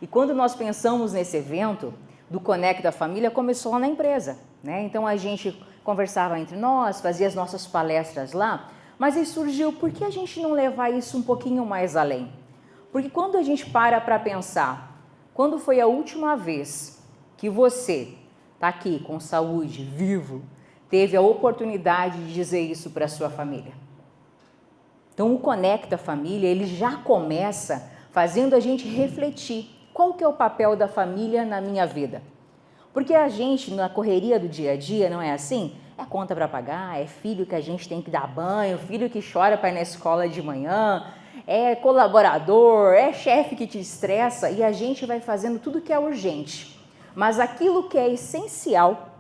E quando nós pensamos nesse evento do Conecta Família, começou lá na empresa, né? Então a gente conversava entre nós, fazia as nossas palestras lá, mas aí surgiu, por que a gente não levar isso um pouquinho mais além? Porque quando a gente para pensar, quando foi a última vez que você está aqui com saúde, vivo, teve a oportunidade de dizer isso para a sua família? Então o Conecta Família, ele já começa fazendo a gente refletir qual que é o papel da família na minha vida. Porque a gente, na correria do dia a dia, não é assim? É conta para pagar, é filho que a gente tem que dar banho, filho que chora para ir na escola de manhã, é colaborador, é chefe que te estressa e a gente vai fazendo tudo que é urgente. Mas aquilo que é essencial,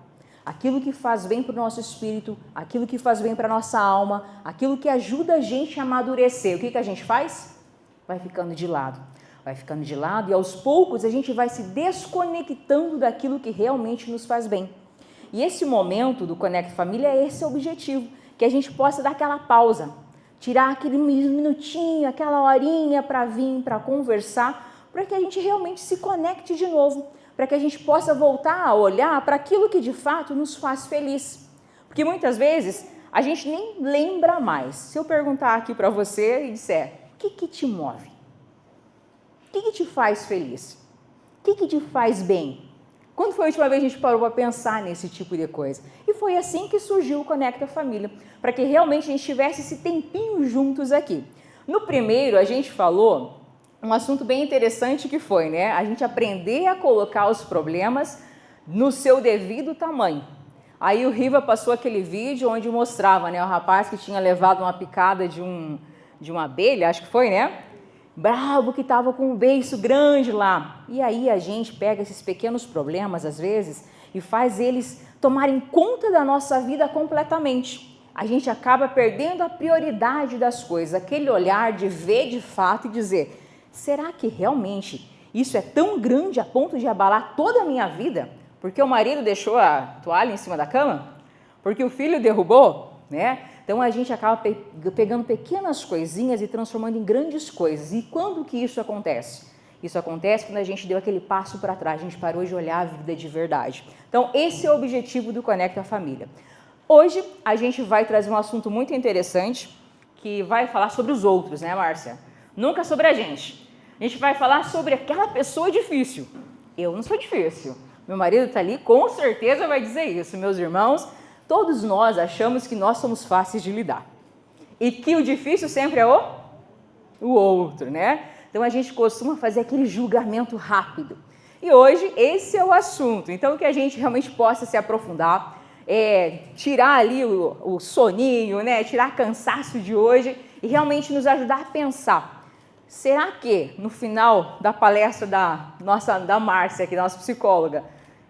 aquilo que faz bem para o nosso espírito, aquilo que faz bem para a nossa alma, aquilo que ajuda a gente a amadurecer, o que a gente faz? Vai ficando de lado. Vai ficando de lado e aos poucos a gente vai se desconectando daquilo que realmente nos faz bem. E esse momento do Conecta Família é esse o objetivo, que a gente possa dar aquela pausa, tirar aquele minutinho, aquela horinha para vir, para conversar, para que a gente realmente se conecte de novo, para que a gente possa voltar a olhar para aquilo que de fato nos faz feliz. Porque muitas vezes a gente nem lembra mais. Se eu perguntar aqui para você e disser, o que te move? O que te faz feliz? O que te faz bem? Quando foi a última vez que a gente parou para pensar nesse tipo de coisa? E foi assim que surgiu o Conecta Família, para que realmente a gente tivesse esse tempinho juntos aqui. No primeiro, a gente falou um assunto bem interessante que foi, né? A gente aprender a colocar os problemas no seu devido tamanho. Aí o Riva passou aquele vídeo onde mostrava, né, o rapaz que tinha levado uma picada de uma abelha, acho que foi, né? Bravo, que estava com um beiço grande lá. E aí a gente pega esses pequenos problemas, às vezes, e faz eles tomarem conta da nossa vida completamente. A gente acaba perdendo a prioridade das coisas, aquele olhar de ver de fato e dizer, será que realmente isso é tão grande a ponto de abalar toda a minha vida? Porque o marido deixou a toalha em cima da cama? Porque o filho derrubou, né? Então a gente acaba pegando pequenas coisinhas e transformando em grandes coisas. E quando que isso acontece? Isso acontece quando a gente deu aquele passo para trás, a gente parou de olhar a vida de verdade. Então esse é o objetivo do Conecta Família. Hoje a gente vai trazer um assunto muito interessante que vai falar sobre os outros, né, Márcia? Nunca sobre a gente. A gente vai falar sobre aquela pessoa difícil. Eu não sou difícil. Meu marido está ali, com certeza vai dizer isso, meus irmãos. Todos nós achamos que nós somos fáceis de lidar e que o difícil sempre é o outro, né? Então a gente costuma fazer aquele julgamento rápido. E hoje esse é o assunto. Então que a gente realmente possa se aprofundar, tirar ali o soninho, né? Tirar cansaço de hoje e realmente nos ajudar a pensar. Será que no final da palestra da Márcia, que é nossa psicóloga,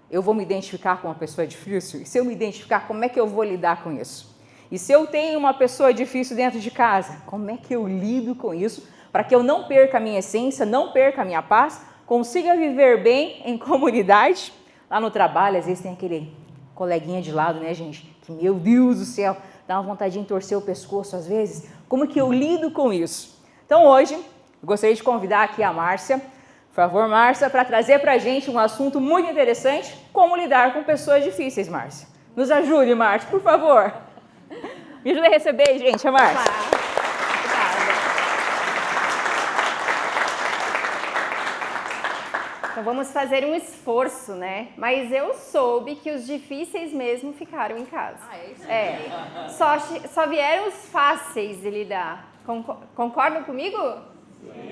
eu vou me identificar com uma pessoa difícil? E se eu me identificar, como é que eu vou lidar com isso? E se eu tenho uma pessoa difícil dentro de casa, como é que eu lido com isso para que eu não perca a minha essência, não perca a minha paz, consiga viver bem em comunidade? Lá no trabalho, às vezes tem aquele coleguinha de lado, né, gente? Que, meu Deus do céu, dá uma vontade de torcer o pescoço às vezes. Como que eu lido com isso? Então hoje, eu gostaria de convidar aqui a Márcia, por favor, Márcia, para trazer para a gente um assunto muito interessante, como lidar com pessoas difíceis, Márcia. Nos ajude, Márcia, por favor. Me ajude a receber, gente, a Márcia. Obrigada. Então vamos fazer um esforço, né? Mas eu soube que os difíceis mesmo ficaram em casa. Ah, é isso aí? Só vieram os fáceis de lidar. Concordam comigo?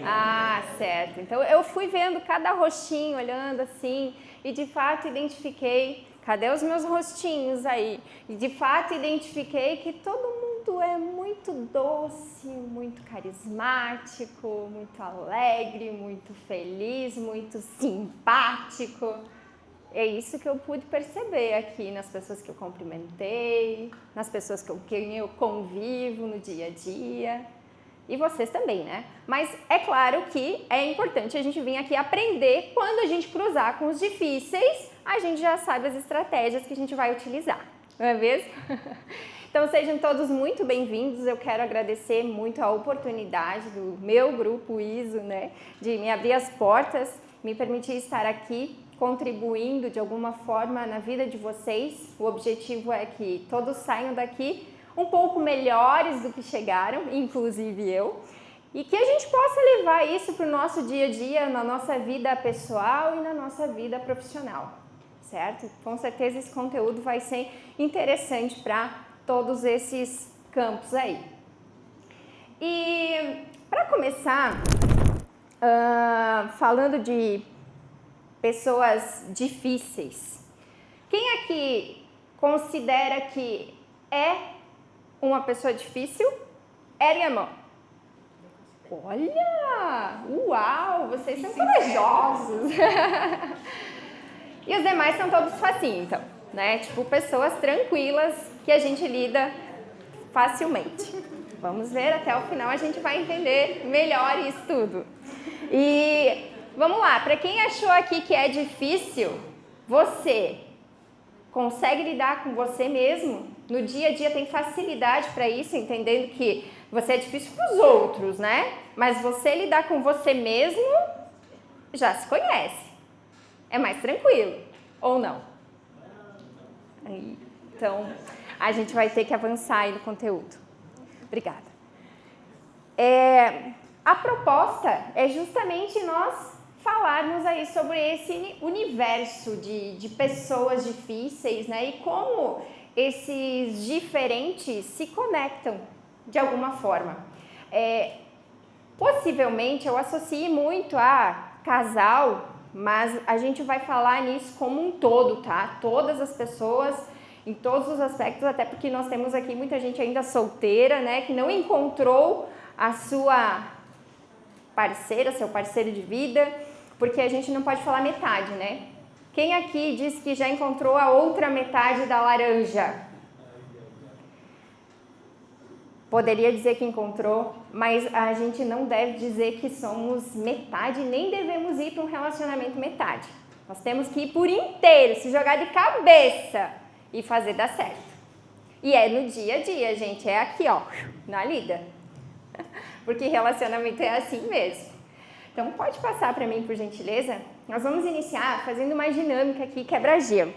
Ah, certo. Então eu fui vendo cada rostinho, olhando assim, e de fato identifiquei, cadê os meus rostinhos aí? E de fato identifiquei que todo mundo é muito doce, muito carismático, muito alegre, muito feliz, muito simpático. É isso que eu pude perceber aqui nas pessoas que eu cumprimentei, nas pessoas com quem eu convivo no dia a dia. E vocês também, né? Mas é claro que é importante a gente vir aqui aprender. Quando a gente cruzar com os difíceis, a gente já sabe as estratégias que a gente vai utilizar, não é mesmo? Então sejam todos muito bem-vindos. Eu quero agradecer muito a oportunidade do meu grupo ISO, né, de me abrir as portas me permitir estar aqui, contribuindo de alguma forma na vida de vocês. O objetivo é que todos saiam daqui um pouco melhores do que chegaram, inclusive eu, e que a gente possa levar isso para o nosso dia a dia, na nossa vida pessoal e na nossa vida profissional, certo? Com certeza esse conteúdo vai ser interessante para todos esses campos aí. E para começar, falando de pessoas difíceis, quem aqui considera que é uma pessoa difícil? Ergue a mão. Olha! Uau! Vocês são corajosos! E os demais são todos facinhos, então, né? Tipo, pessoas tranquilas que a gente lida facilmente. Vamos ver, até o final a gente vai entender melhor isso tudo. E vamos lá, para quem achou aqui que é difícil, você consegue lidar com você mesmo? No dia a dia tem facilidade para isso, entendendo que você é difícil para os outros, né? Mas você lidar com você mesmo já se conhece. É mais tranquilo, ou não? Então, a gente vai ter que avançar aí no conteúdo. Obrigada. A proposta é justamente nós falarmos aí sobre esse universo de pessoas difíceis, né? E como esses diferentes se conectam de alguma forma. Possivelmente eu associe muito a casal, mas a gente vai falar nisso como um todo, tá? Todas as pessoas, em todos os aspectos, até porque nós temos aqui muita gente ainda solteira, né? Que não encontrou a sua parceira, seu parceiro de vida, porque a gente não pode falar metade, né? Quem aqui diz que já encontrou a outra metade da laranja? Poderia dizer que encontrou, mas a gente não deve dizer que somos metade, nem devemos ir para um relacionamento metade. Nós temos que ir por inteiro, se jogar de cabeça e fazer dar certo. E é no dia a dia, gente, é aqui, ó, na lida. Porque relacionamento é assim mesmo. Então, pode passar para mim, por gentileza? Nós vamos iniciar fazendo uma dinâmica aqui, quebra-gelo.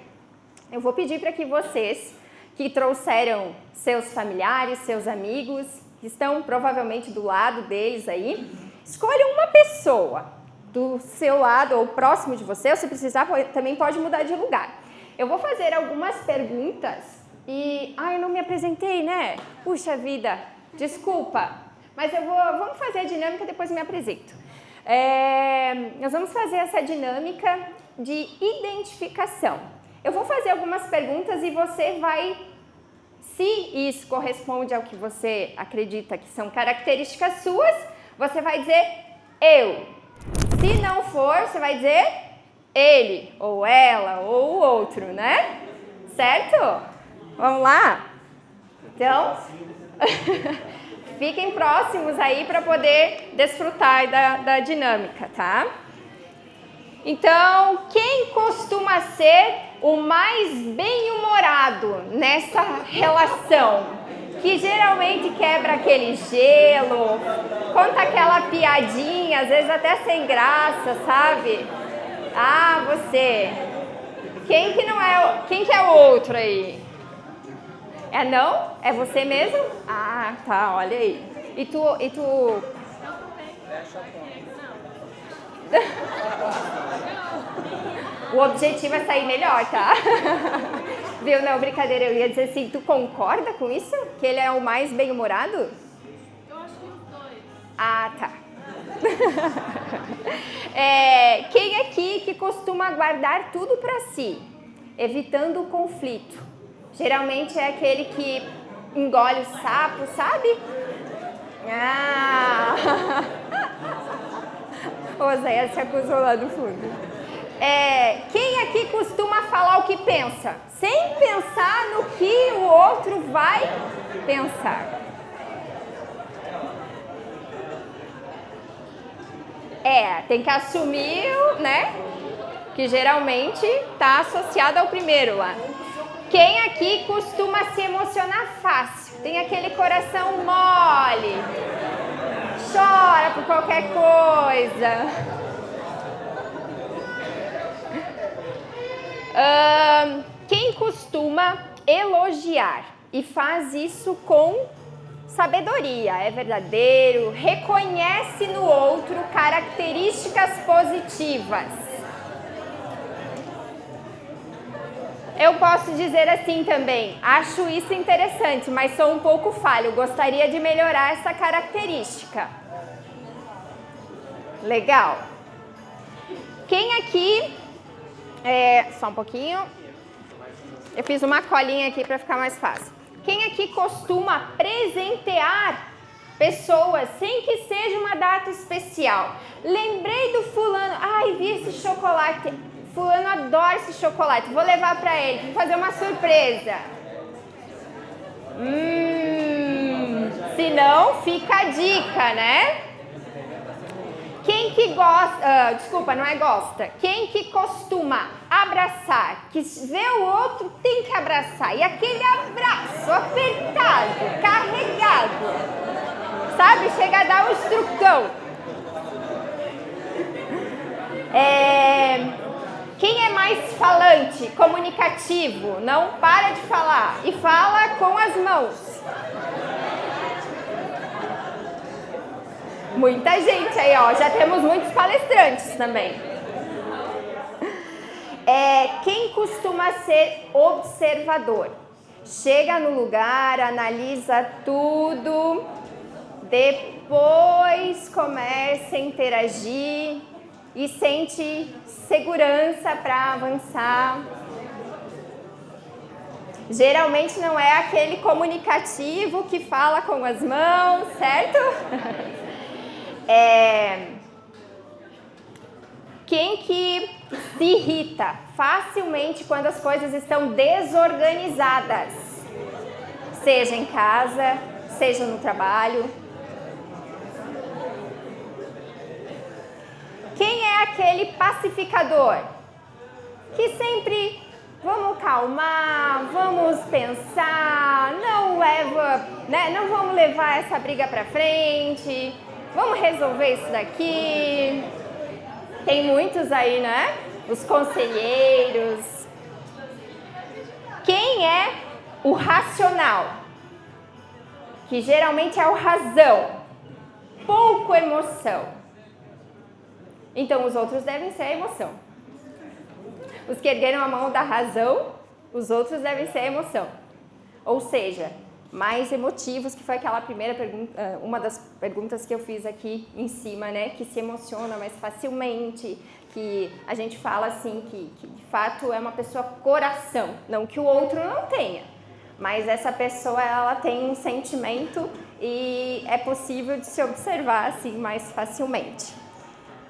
Eu vou pedir para que vocês, que trouxeram seus familiares, seus amigos, que estão provavelmente do lado deles aí, escolham uma pessoa do seu lado ou próximo de você, ou se precisar, também pode mudar de lugar. Eu vou fazer algumas perguntas e... eu não me apresentei, né? Puxa vida, desculpa. Mas vamos fazer a dinâmica, depois eu me apresento. Nós vamos fazer essa dinâmica de identificação. Eu vou fazer algumas perguntas e você vai, se isso corresponde ao que você acredita que são características suas, você vai dizer eu. Se não for, você vai dizer ele, ou ela, ou o outro, né? Certo? Vamos lá? Então... Fiquem próximos aí para poder desfrutar da dinâmica, tá? Então, quem costuma ser o mais bem-humorado nessa relação? Que geralmente quebra aquele gelo, conta aquela piadinha, às vezes até sem graça, sabe? Você. Quem que é o outro aí? Não? É você mesmo? Tá, olha aí. E tu... O objetivo é sair melhor, tá? Viu? Não, brincadeira, eu ia dizer assim, tu concorda com isso? Que ele é o mais bem-humorado? Eu acho que os dois. Tá. Quem aqui que costuma guardar tudo pra si, evitando o conflito? Geralmente é aquele que engole o sapo, sabe? O Zé se acusou lá do fundo. Quem aqui costuma falar o que pensa? Sem pensar no que o outro vai pensar. Tem que assumir, né? Que geralmente está associado ao primeiro lá. Quem aqui costuma se emocionar fácil? Tem aquele coração mole, chora por qualquer coisa. Quem costuma elogiar e faz isso com sabedoria, é verdadeiro, reconhece no outro características positivas. Eu posso dizer assim também, acho isso interessante, mas sou um pouco falho, gostaria de melhorar essa característica. Legal. Quem aqui, só um pouquinho, eu fiz uma colinha aqui para ficar mais fácil. Quem aqui costuma presentear pessoas sem que seja uma data especial? Lembrei do fulano, ai, vi esse chocolate, fulano adora esse chocolate, vou levar para ele, vou fazer uma surpresa. Se não, fica a dica, né? Quem que gosta, desculpa, não é gosta, quem que costuma abraçar, que vê o outro tem que abraçar, e aquele abraço apertado, carregado, sabe, chega a dar um estrucão. Quem é mais falante, comunicativo, não para de falar e fala com as mãos? Muita gente aí, ó, já temos muitos palestrantes também. Quem costuma ser observador? Chega no lugar, analisa tudo, depois começa a interagir e sente segurança para avançar. Geralmente não é aquele comunicativo que fala com as mãos, certo? Quem que se irrita facilmente quando as coisas estão desorganizadas, seja em casa, seja no trabalho. Quem é aquele pacificador que sempre vamos calmar, vamos pensar, não vamos levar essa briga para frente, vamos resolver isso daqui. Tem muitos aí, né? Os conselheiros. Quem é o racional? Que geralmente é o razão, pouco emoção. Então os outros devem ser a emoção. Os que ergueram a mão da razão, os outros devem ser a emoção. Ou seja, mais emotivos, que foi aquela primeira pergunta, uma das perguntas que eu fiz aqui em cima, né? Que se emociona mais facilmente, que a gente fala assim, que de fato é uma pessoa coração, não que o outro não tenha, mas essa pessoa, ela tem um sentimento e é possível de se observar assim mais facilmente.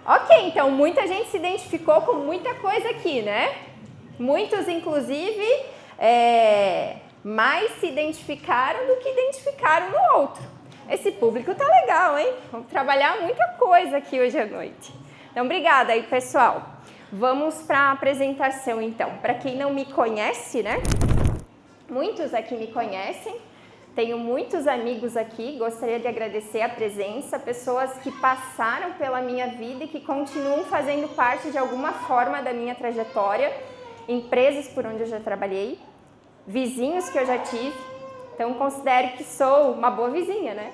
Ok, então muita gente se identificou com muita coisa aqui, né? Muitos, inclusive, mais se identificaram do que identificaram no outro. Esse público tá legal, hein? Vamos trabalhar muita coisa aqui hoje à noite. Então, obrigada aí, pessoal. Vamos para a apresentação, então. Para quem não me conhece, né? Muitos aqui me conhecem. Tenho muitos amigos aqui, gostaria de agradecer a presença, pessoas que passaram pela minha vida e que continuam fazendo parte de alguma forma da minha trajetória, empresas por onde eu já trabalhei, vizinhos que eu já tive, então considero que sou uma boa vizinha, né?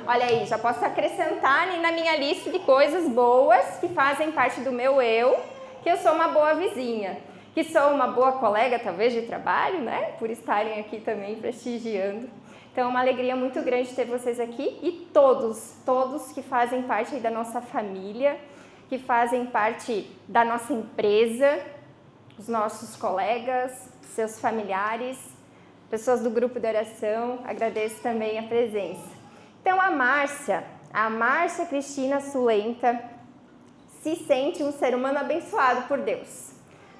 Olha aí, já posso acrescentar na minha lista de coisas boas que fazem parte do meu eu, que eu sou uma boa vizinha. Que sou uma boa colega, talvez, de trabalho, né? Por estarem aqui também prestigiando. Então, é uma alegria muito grande ter vocês aqui e todos que fazem parte da nossa família, que fazem parte da nossa empresa, os nossos colegas, seus familiares, pessoas do grupo de oração, agradeço também a presença. Então, a Márcia Cristina Sulenta, se sente um ser humano abençoado por Deus.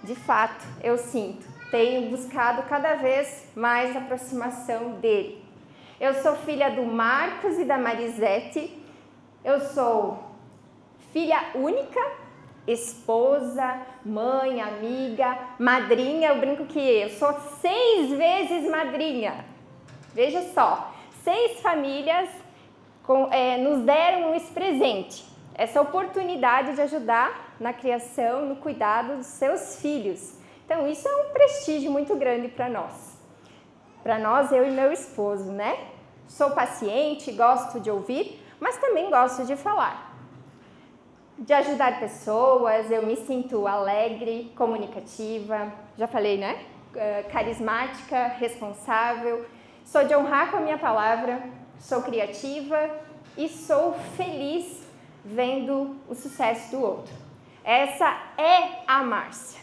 De fato, eu sinto, tenho buscado cada vez mais aproximação dele. Eu sou filha do Marcos e da Marisete, eu sou filha única, esposa, mãe, amiga, madrinha, eu brinco que eu sou 6 vezes madrinha. Veja só, 6 famílias nos deram esse presente, essa oportunidade de ajudar na criação, no cuidado dos seus filhos. Então, isso é um prestígio muito grande para nós. Para nós, eu e meu esposo, né? Sou paciente, gosto de ouvir, mas também gosto de falar. De ajudar pessoas, eu me sinto alegre, comunicativa, já falei, né? Carismática, responsável, sou de honrar com a minha palavra, sou criativa e sou feliz vendo o sucesso do outro. Essa é a Márcia.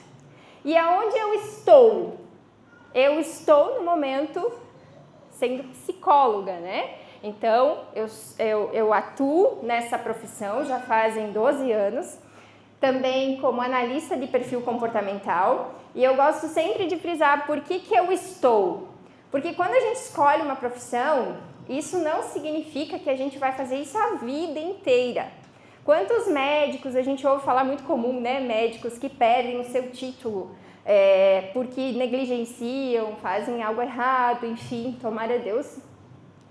E aonde eu estou? Eu estou no momento sendo psicóloga, né? Então, eu atuo nessa profissão já fazem 12 anos, também como analista de perfil comportamental, e eu gosto sempre de frisar por que eu estou. Porque quando a gente escolhe uma profissão, isso não significa que a gente vai fazer isso a vida inteira. Quantos médicos, a gente ouve falar muito comum, né? Médicos que perdem o seu título porque negligenciam, fazem algo errado, enfim, tomara Deus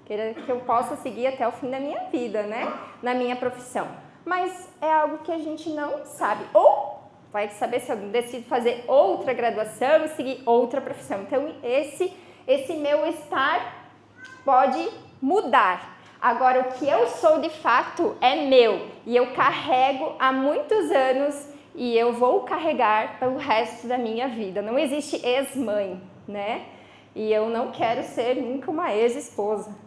queira que eu possa seguir até o fim da minha vida, né? Na minha profissão. Mas é algo que a gente não sabe. Ou vai saber se eu decido fazer outra graduação e seguir outra profissão. Então, esse meu estar pode mudar. Agora, o que eu sou de fato é meu. E eu carrego há muitos anos e eu vou carregar pelo resto da minha vida. Não existe ex-mãe, né? E eu não quero ser nunca uma ex-esposa.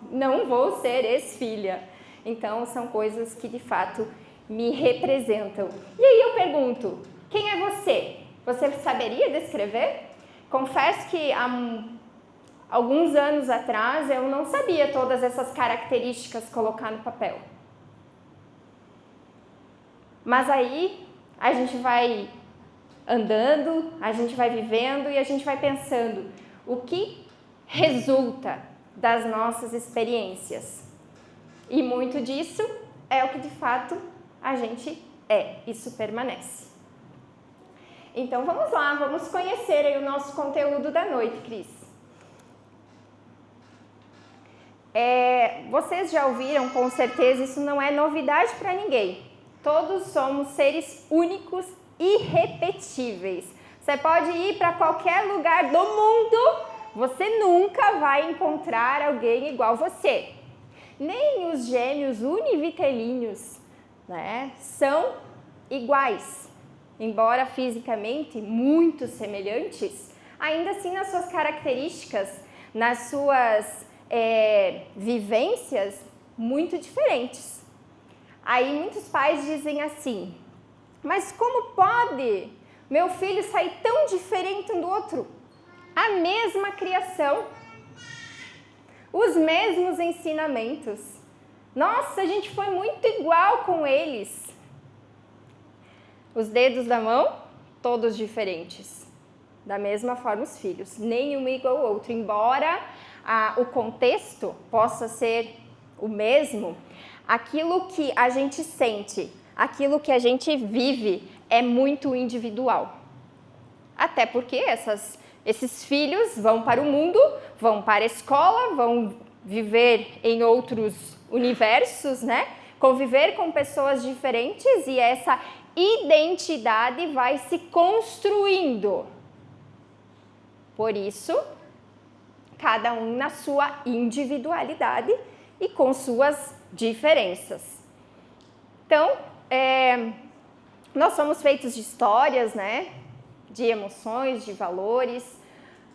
Não vou ser ex-filha. Então, são coisas que, de fato, me representam. E aí eu pergunto, quem é você? Você saberia descrever? Confesso que há alguns anos atrás eu não sabia todas essas características colocar no papel. Mas aí a gente vai andando, a gente vai vivendo e a gente vai pensando o que resulta das nossas experiências. E muito disso é o que de fato a gente é, isso permanece. Então vamos lá, vamos conhecer aí o nosso conteúdo da noite, Cris. Vocês já ouviram, com certeza, isso não é novidade para ninguém. Todos somos seres únicos, irrepetíveis. Você pode ir para qualquer lugar do mundo, você nunca vai encontrar alguém igual você. Nem os gêmeos univitelíneos, né, são iguais. Embora fisicamente muito semelhantes, ainda assim nas suas características, nas suas vivências muito diferentes. Aí muitos pais dizem assim, mas como pode meu filho sair tão diferente um do outro? A mesma criação, os mesmos ensinamentos. Nossa, a gente foi muito igual com eles. Os dedos da mão, todos diferentes. Da mesma forma os filhos, nenhum igual ao outro. Embora o contexto possa ser o mesmo, aquilo que a gente sente, aquilo que a gente vive é muito individual. Até porque esses filhos vão para o mundo, vão para a escola, vão viver em outros universos, né? Conviver com pessoas diferentes e essa identidade vai se construindo. Por isso, cada um na sua individualidade e com suas diferenças. Então, nós somos feitos de histórias, né? De emoções, de valores.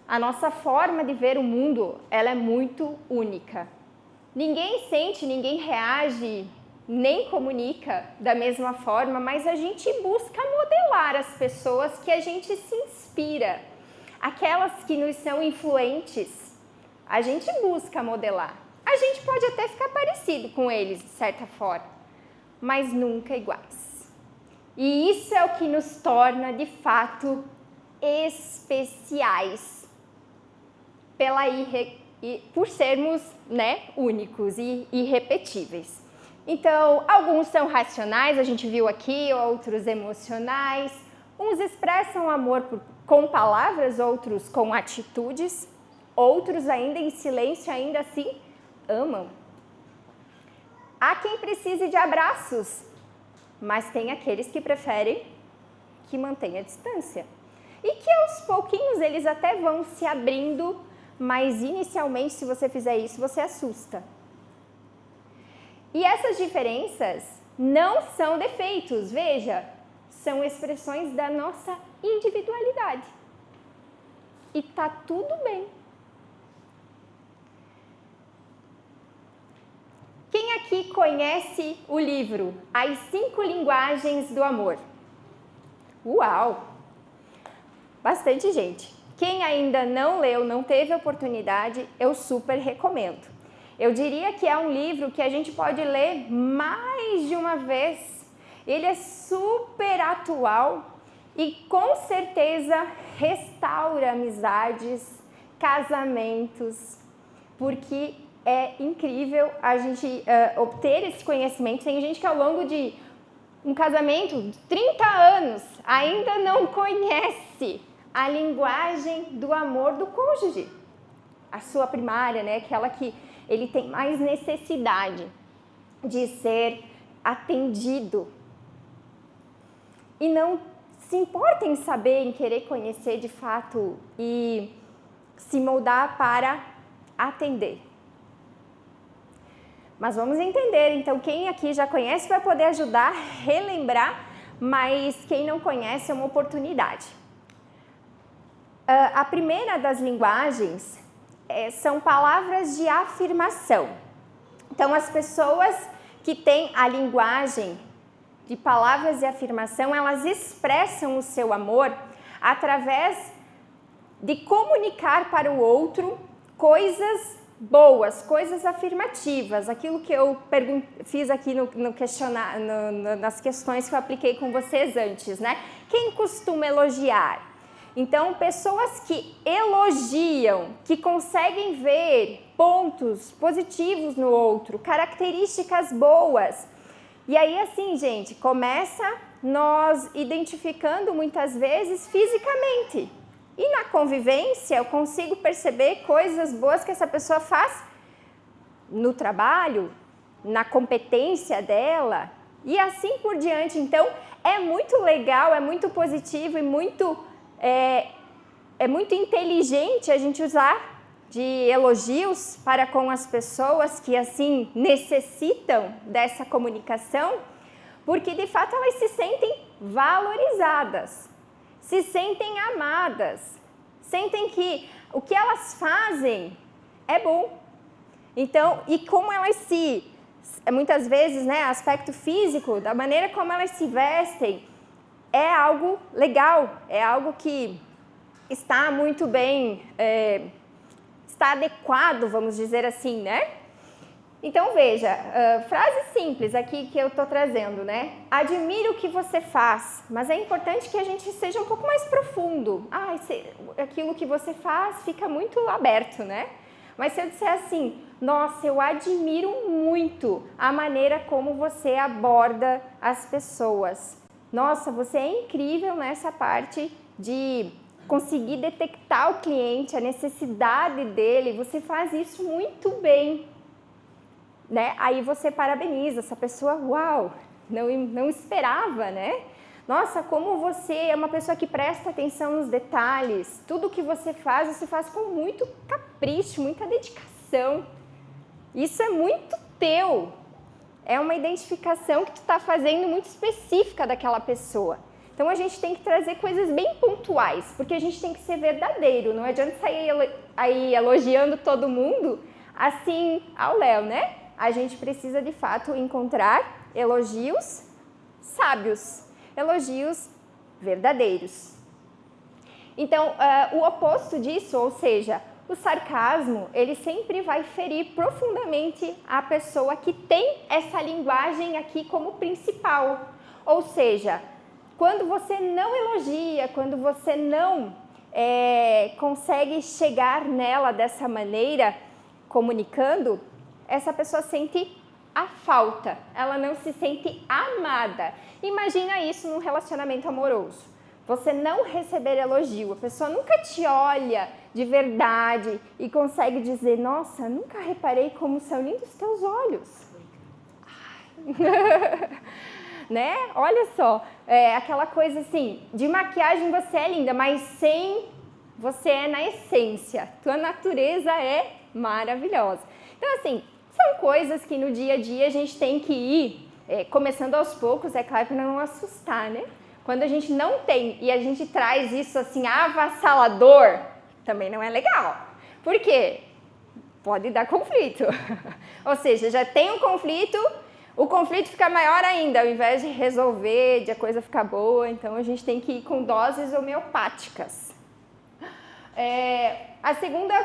A nossa forma de ver o mundo, ela é muito única. Ninguém sente, ninguém reage, nem comunica da mesma forma, mas a gente busca modelar as pessoas que a gente se inspira. Aquelas que nos são influentes, a gente busca modelar. A gente pode até ficar parecido com eles, de certa forma, mas nunca iguais. E isso é o que nos torna, de fato, especiais, por sermos, né, únicos e irrepetíveis. Então, alguns são racionais, a gente viu aqui, outros emocionais. Uns expressam amor com palavras, outros com atitudes, outros ainda em silêncio, ainda assim amam. Há quem precise de abraços, mas tem aqueles que preferem que mantém a distância. E que aos pouquinhos eles até vão se abrindo, mas inicialmente, se você fizer isso, você assusta. E essas diferenças não são defeitos, veja, são expressões da nossa individualidade. E tá tudo bem. Quem aqui conhece o livro As 5 Linguagens do Amor? Uau! Bastante gente. Quem ainda não leu, não teve oportunidade, eu super recomendo. Eu diria que é um livro que a gente pode ler mais de uma vez. Ele é super atual e com certeza restaura amizades, casamentos, porque é incrível a gente obter esse conhecimento. Tem gente que ao longo de um casamento de 30 anos ainda não conhece a linguagem do amor do cônjuge, a sua primária, né? Aquela que ele tem mais necessidade de ser atendido. E não se importa em saber, em querer conhecer de fato e se moldar para atender. Mas vamos entender, então quem aqui já conhece vai poder ajudar a relembrar, mas quem não conhece é uma oportunidade. A primeira das linguagens são palavras de afirmação. Então, as pessoas que têm a linguagem de palavras de afirmação, elas expressam o seu amor através de comunicar para o outro coisas boas, coisas afirmativas. Aquilo que eu fiz aqui no questionário, nas questões que eu apliquei com vocês antes, né? Quem costuma elogiar? Então, pessoas que elogiam, que conseguem ver pontos positivos no outro, características boas. E aí, assim, gente, começa nós identificando muitas vezes fisicamente. E na convivência, eu consigo perceber coisas boas que essa pessoa faz no trabalho, na competência dela e assim por diante. Então, é muito legal, é muito positivo e muito inteligente a gente usar de elogios para com as pessoas que assim necessitam dessa comunicação, porque de fato elas se sentem valorizadas, se sentem amadas, sentem que o que elas fazem é bom. Então, e como elas muitas vezes, né, aspecto físico, da maneira como elas se vestem, é algo legal, é algo que está muito bem, está adequado, vamos dizer assim, né? Então, veja, frase simples aqui que eu estou trazendo, né? Admiro o que você faz, mas é importante que a gente seja um pouco mais profundo. Aquilo que você faz fica muito aberto, né? Mas se eu disser assim, nossa, eu admiro muito a maneira como você aborda as pessoas. Nossa, você é incrível nessa parte de conseguir detectar o cliente, a necessidade dele, você faz isso muito bem, né? Aí você parabeniza essa pessoa, uau, não esperava, né? Nossa, como você é uma pessoa que presta atenção nos detalhes, tudo que você faz com muito capricho, muita dedicação, isso é muito teu. É uma identificação que tu está fazendo muito específica daquela pessoa. Então, a gente tem que trazer coisas bem pontuais, porque a gente tem que ser verdadeiro. Não adianta sair aí elogiando todo mundo assim ao léu, né? A gente precisa, de fato, encontrar elogios sábios, elogios verdadeiros. Então, o oposto disso, ou seja, o sarcasmo, ele sempre vai ferir profundamente a pessoa que tem essa linguagem aqui como principal. Ou seja, quando você não elogia, quando você não consegue chegar nela dessa maneira, comunicando, essa pessoa sente a falta, ela não se sente amada. Imagina isso num relacionamento amoroso. Você não receber elogio, a pessoa nunca te olha de verdade e consegue dizer, nossa, nunca reparei como são lindos os teus olhos. né? Olha só, aquela coisa assim, de maquiagem você é linda, mas sem você é na essência. Tua natureza é maravilhosa. Então, assim, são coisas que no dia a dia a gente tem que ir começando aos poucos, é claro, para não assustar, né? Quando a gente não tem e a gente traz isso assim avassalador, também não é legal. Por quê? Pode dar conflito. Ou seja, já tem um conflito, o conflito fica maior ainda, ao invés de resolver, de a coisa ficar boa, então a gente tem que ir com doses homeopáticas. A segunda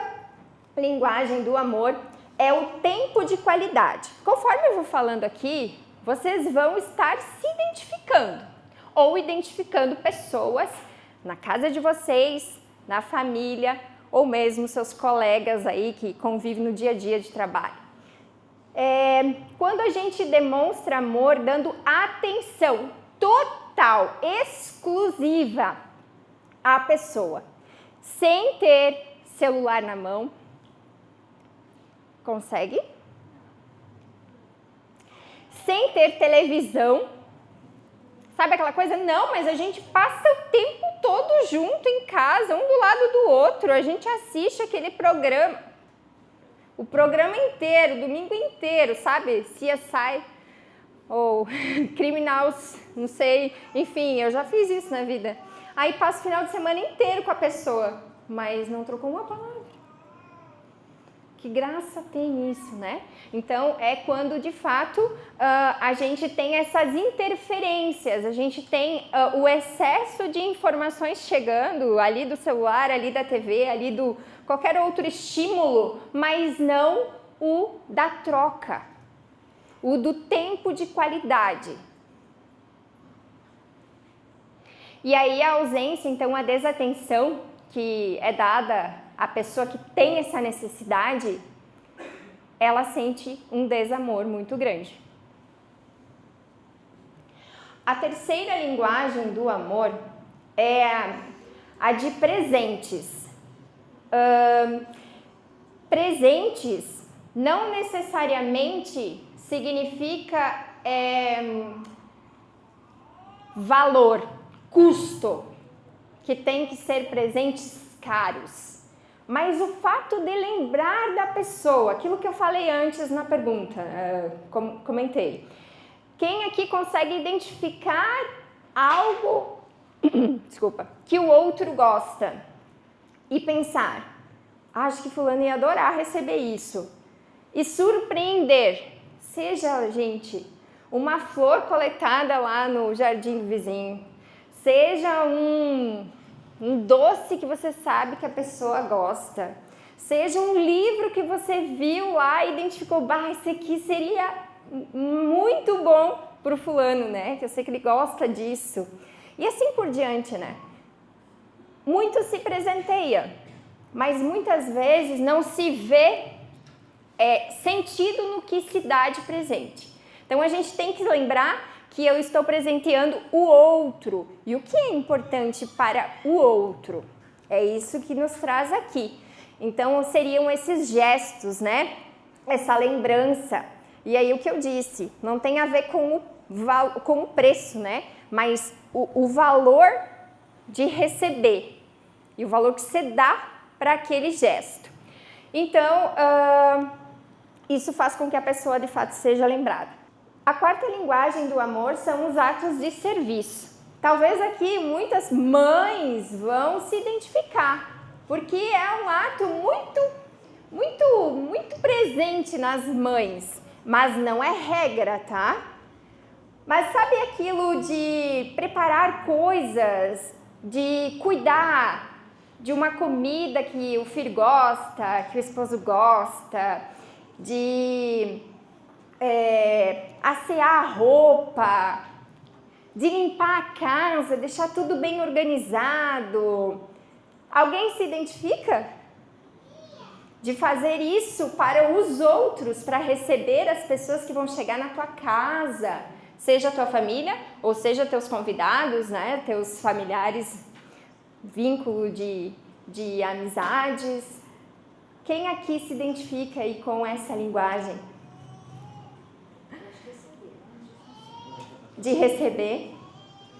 linguagem do amor é o tempo de qualidade. Conforme eu vou falando aqui, vocês vão estar se identificando ou identificando pessoas na casa de vocês, na família ou mesmo seus colegas aí que convivem no dia a dia de trabalho. Quando a gente demonstra amor dando atenção total, exclusiva à pessoa, sem ter celular na mão, consegue? Sem ter televisão, sabe aquela coisa? Não, mas a gente passa o tempo todo junto em casa, um do lado do outro, a gente assiste aquele programa, o programa inteiro, domingo inteiro, sabe? CSI ou Criminals, não sei, enfim, eu já fiz isso na vida. Aí passa o final de semana inteiro com a pessoa, mas não trocou uma palavra. Que graça tem isso, né? Então, é quando, de fato, a gente tem essas interferências, a gente tem o excesso de informações chegando ali do celular, ali da TV, ali do qualquer outro estímulo, mas não o da troca, o do tempo de qualidade. E aí a ausência, então, a desatenção que é dada à pessoa que tem essa necessidade, ela sente um desamor muito grande. A terceira linguagem do amor é a de presentes. Presentes não necessariamente significa valor, custo, que tem que ser presentes caros. Mas o fato de lembrar da pessoa, aquilo que eu falei antes na pergunta, comentei. Quem aqui consegue identificar algo, desculpa, que o outro gosta e pensar, acho que fulano ia adorar receber isso, e surpreender, seja, gente, uma flor coletada lá no jardim do vizinho, seja um doce que você sabe que a pessoa gosta, seja um livro que você viu lá e identificou, esse aqui seria muito bom para o fulano, né? Que eu sei que ele gosta disso. E assim por diante, né? Muito se presenteia, mas muitas vezes não se vê sentido no que se dá de presente. Então a gente tem que lembrar que eu estou presenteando o outro. E o que é importante para o outro? É isso que nos traz aqui. Então, seriam esses gestos, né? Essa lembrança. E aí, o que eu disse, não tem a ver com o preço, né? Mas o valor de receber e o valor que você dá para aquele gesto. Então, isso faz com que a pessoa, de fato, seja lembrada. A quarta linguagem do amor são os atos de serviço. Talvez aqui muitas mães vão se identificar, porque é um ato muito presente nas mães, mas não é regra, tá? Mas sabe aquilo de preparar coisas, de cuidar de uma comida que o filho gosta, que o esposo gosta, de assear a roupa, de limpar a casa, deixar tudo bem organizado. Alguém se identifica? De fazer isso para os outros, para receber as pessoas que vão chegar na tua casa, seja a tua família ou seja teus convidados, né, teus familiares, vínculo de amizades. Quem aqui se identifica aí com essa linguagem? de receber.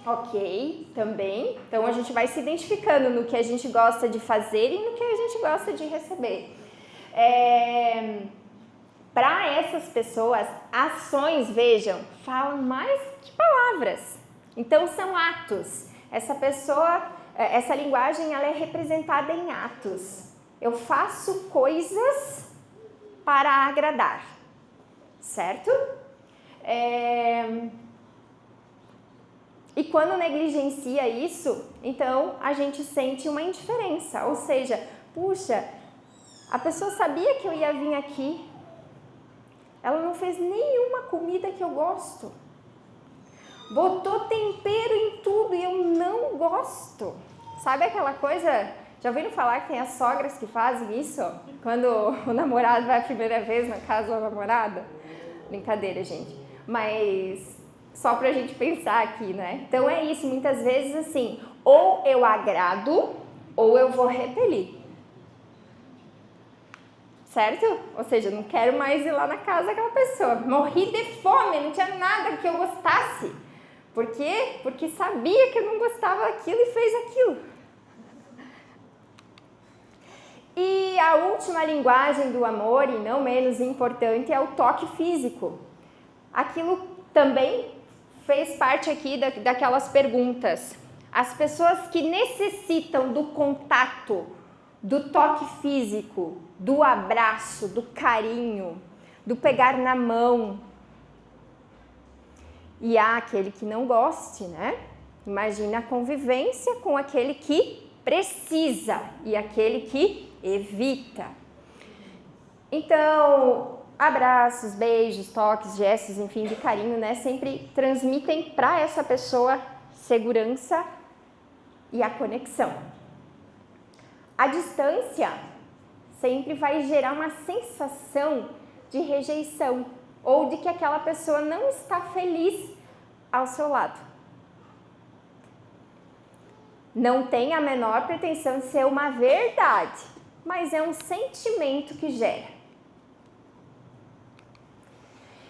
Ok, também. Então a gente vai se identificando no que a gente gosta de fazer e no que a gente gosta de receber. Para essas pessoas, ações, vejam, falam mais que palavras. Então são atos. Essa linguagem, ela é representada em atos. Eu faço coisas para agradar, certo? E quando negligencia isso, então a gente sente uma indiferença, ou seja, puxa, a pessoa sabia que eu ia vir aqui, ela não fez nenhuma comida que eu gosto, botou tempero em tudo e eu não gosto. Sabe aquela coisa, já ouviram falar que tem as sogras que fazem isso? Quando o namorado vai a primeira vez na casa da namorada? Brincadeira, gente, mas só pra gente pensar aqui, né? Então é isso, muitas vezes assim, ou eu agrado ou eu vou repelir. Certo? Ou seja, não quero mais ir lá na casa daquela pessoa. Morri de fome, não tinha nada que eu gostasse. Por quê? Porque sabia que eu não gostava daquilo e fez aquilo. E a última linguagem do amor, e não menos importante, é o toque físico. Aquilo também fez parte aqui daquelas perguntas. As pessoas que necessitam do contato, do toque físico, do abraço, do carinho, do pegar na mão. E há aquele que não goste, né? Imagina a convivência com aquele que precisa e aquele que evita. Então, abraços, beijos, toques, gestos, enfim, de carinho, né? Sempre transmitem para essa pessoa segurança e a conexão. A distância sempre vai gerar uma sensação de rejeição ou de que aquela pessoa não está feliz ao seu lado. Não tem a menor pretensão de ser uma verdade, mas é um sentimento que gera.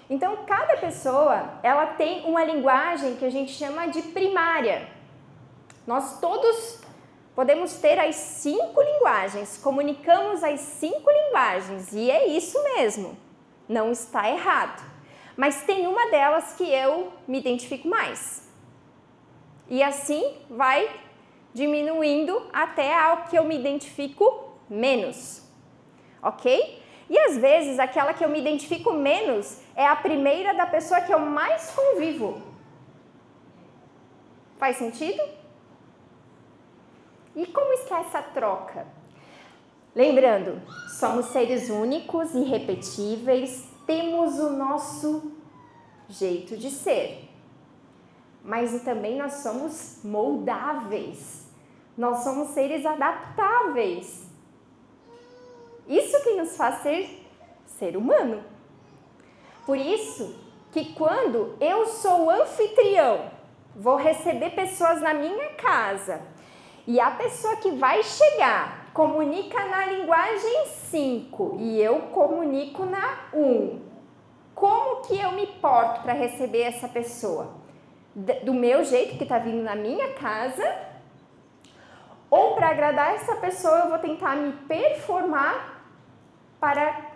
Então, cada pessoa, ela tem uma linguagem que a gente chama de primária. Nós todos podemos ter as 5 linguagens, comunicamos as 5 linguagens, e é isso mesmo, não está errado. Mas tem uma delas que eu me identifico mais. E assim vai diminuindo até ao que eu me identifico menos, ok? E às vezes aquela que eu me identifico menos é a primeira da pessoa que eu mais convivo. Faz sentido? E como está essa troca? Lembrando, somos seres únicos, irrepetíveis, temos o nosso jeito de ser. Mas também nós somos moldáveis. Nós somos seres adaptáveis. Isso que nos faz ser humano. Por isso que quando eu sou anfitrião, vou receber pessoas na minha casa, e a pessoa que vai chegar comunica na linguagem 5 e eu comunico na 1. Como que eu me porto para receber essa pessoa? Do meu jeito, que está vindo na minha casa, ou para agradar essa pessoa eu vou tentar me performar para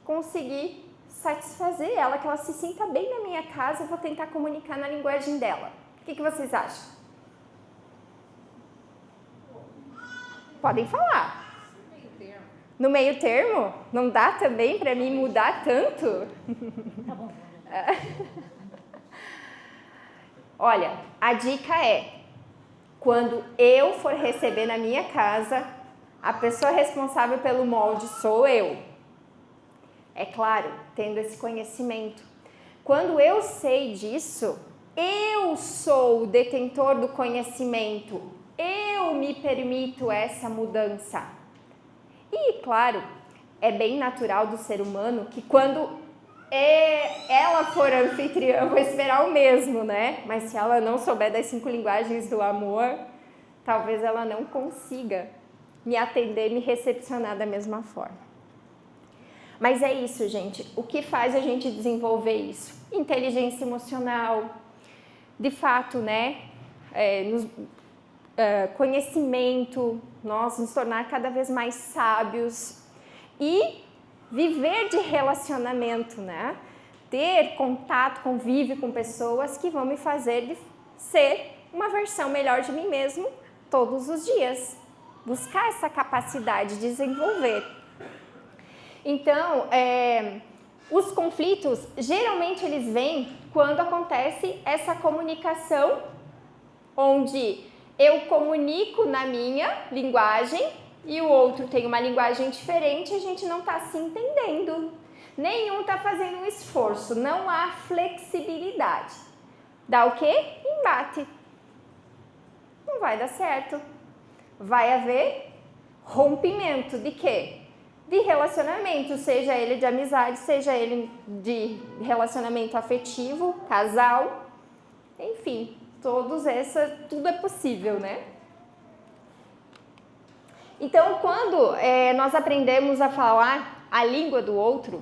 conseguir satisfazer ela, que ela se sinta bem na minha casa, eu vou tentar comunicar na linguagem dela. O que vocês acham? Podem falar. No meio termo? Não dá também para mim mudar tanto? Tá bom. Olha, a dica é, quando eu for receber na minha casa, a pessoa responsável pelo molde sou eu. É claro, tendo esse conhecimento. Quando eu sei disso, eu sou o detentor do conhecimento. Eu me permito essa mudança. E, claro, é bem natural do ser humano que quando ela for anfitriã, eu vou esperar o mesmo, né? Mas se ela não souber das 5 linguagens do amor, talvez ela não consiga me atender, me recepcionar da mesma forma. Mas é isso, gente. O que faz a gente desenvolver isso? Inteligência emocional, de fato, né, conhecimento, nós nos tornar cada vez mais sábios e viver de relacionamento, né? Ter contato, convívio com pessoas que vão me fazer ser uma versão melhor de mim mesmo todos os dias. Buscar essa capacidade de desenvolver. Então, os conflitos, geralmente eles vêm quando acontece essa comunicação, onde eu comunico na minha linguagem e o outro tem uma linguagem diferente e a gente não está se entendendo. Nenhum está fazendo um esforço, não há flexibilidade. Dá o quê? Embate. Não vai dar certo. Vai haver rompimento de quê? De relacionamento, seja ele de amizade, seja ele de relacionamento afetivo, casal, enfim, tudo é possível, né? Então, quando nós aprendemos a falar a língua do outro,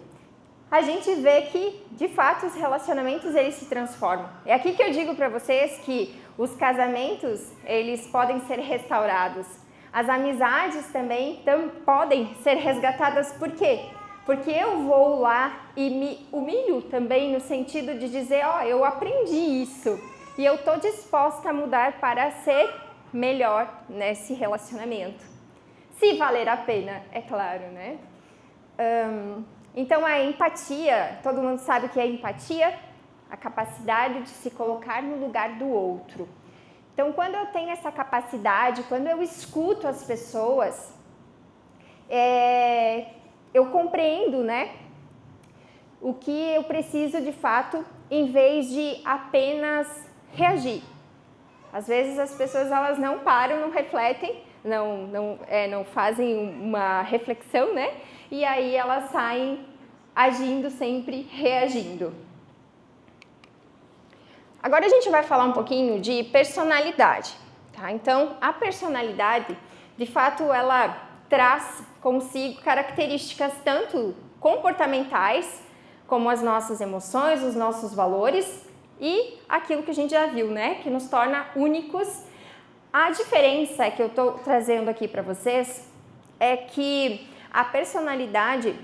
a gente vê que, de fato, os relacionamentos, eles se transformam. É aqui que eu digo para vocês que os casamentos, eles podem ser restaurados. As amizades também podem ser resgatadas. Por quê? Porque eu vou lá e me humilho também no sentido de dizer, eu aprendi isso e eu estou disposta a mudar para ser melhor nesse relacionamento. Se valer a pena, é claro, né? Então, a empatia, todo mundo sabe o que é empatia? A capacidade de se colocar no lugar do outro. Então, quando eu tenho essa capacidade, quando eu escuto as pessoas, eu compreendo, né, o que eu preciso de fato, em vez de apenas reagir. Às vezes as pessoas elas não param, não refletem, não fazem uma reflexão, né? E aí elas saem agindo sempre, reagindo. Agora a gente vai falar um pouquinho de personalidade, tá? Então, a personalidade, de fato, ela traz consigo características tanto comportamentais, como as nossas emoções, os nossos valores e aquilo que a gente já viu, né? Que nos torna únicos. A diferença que eu estou trazendo aqui para vocês é que a personalidade,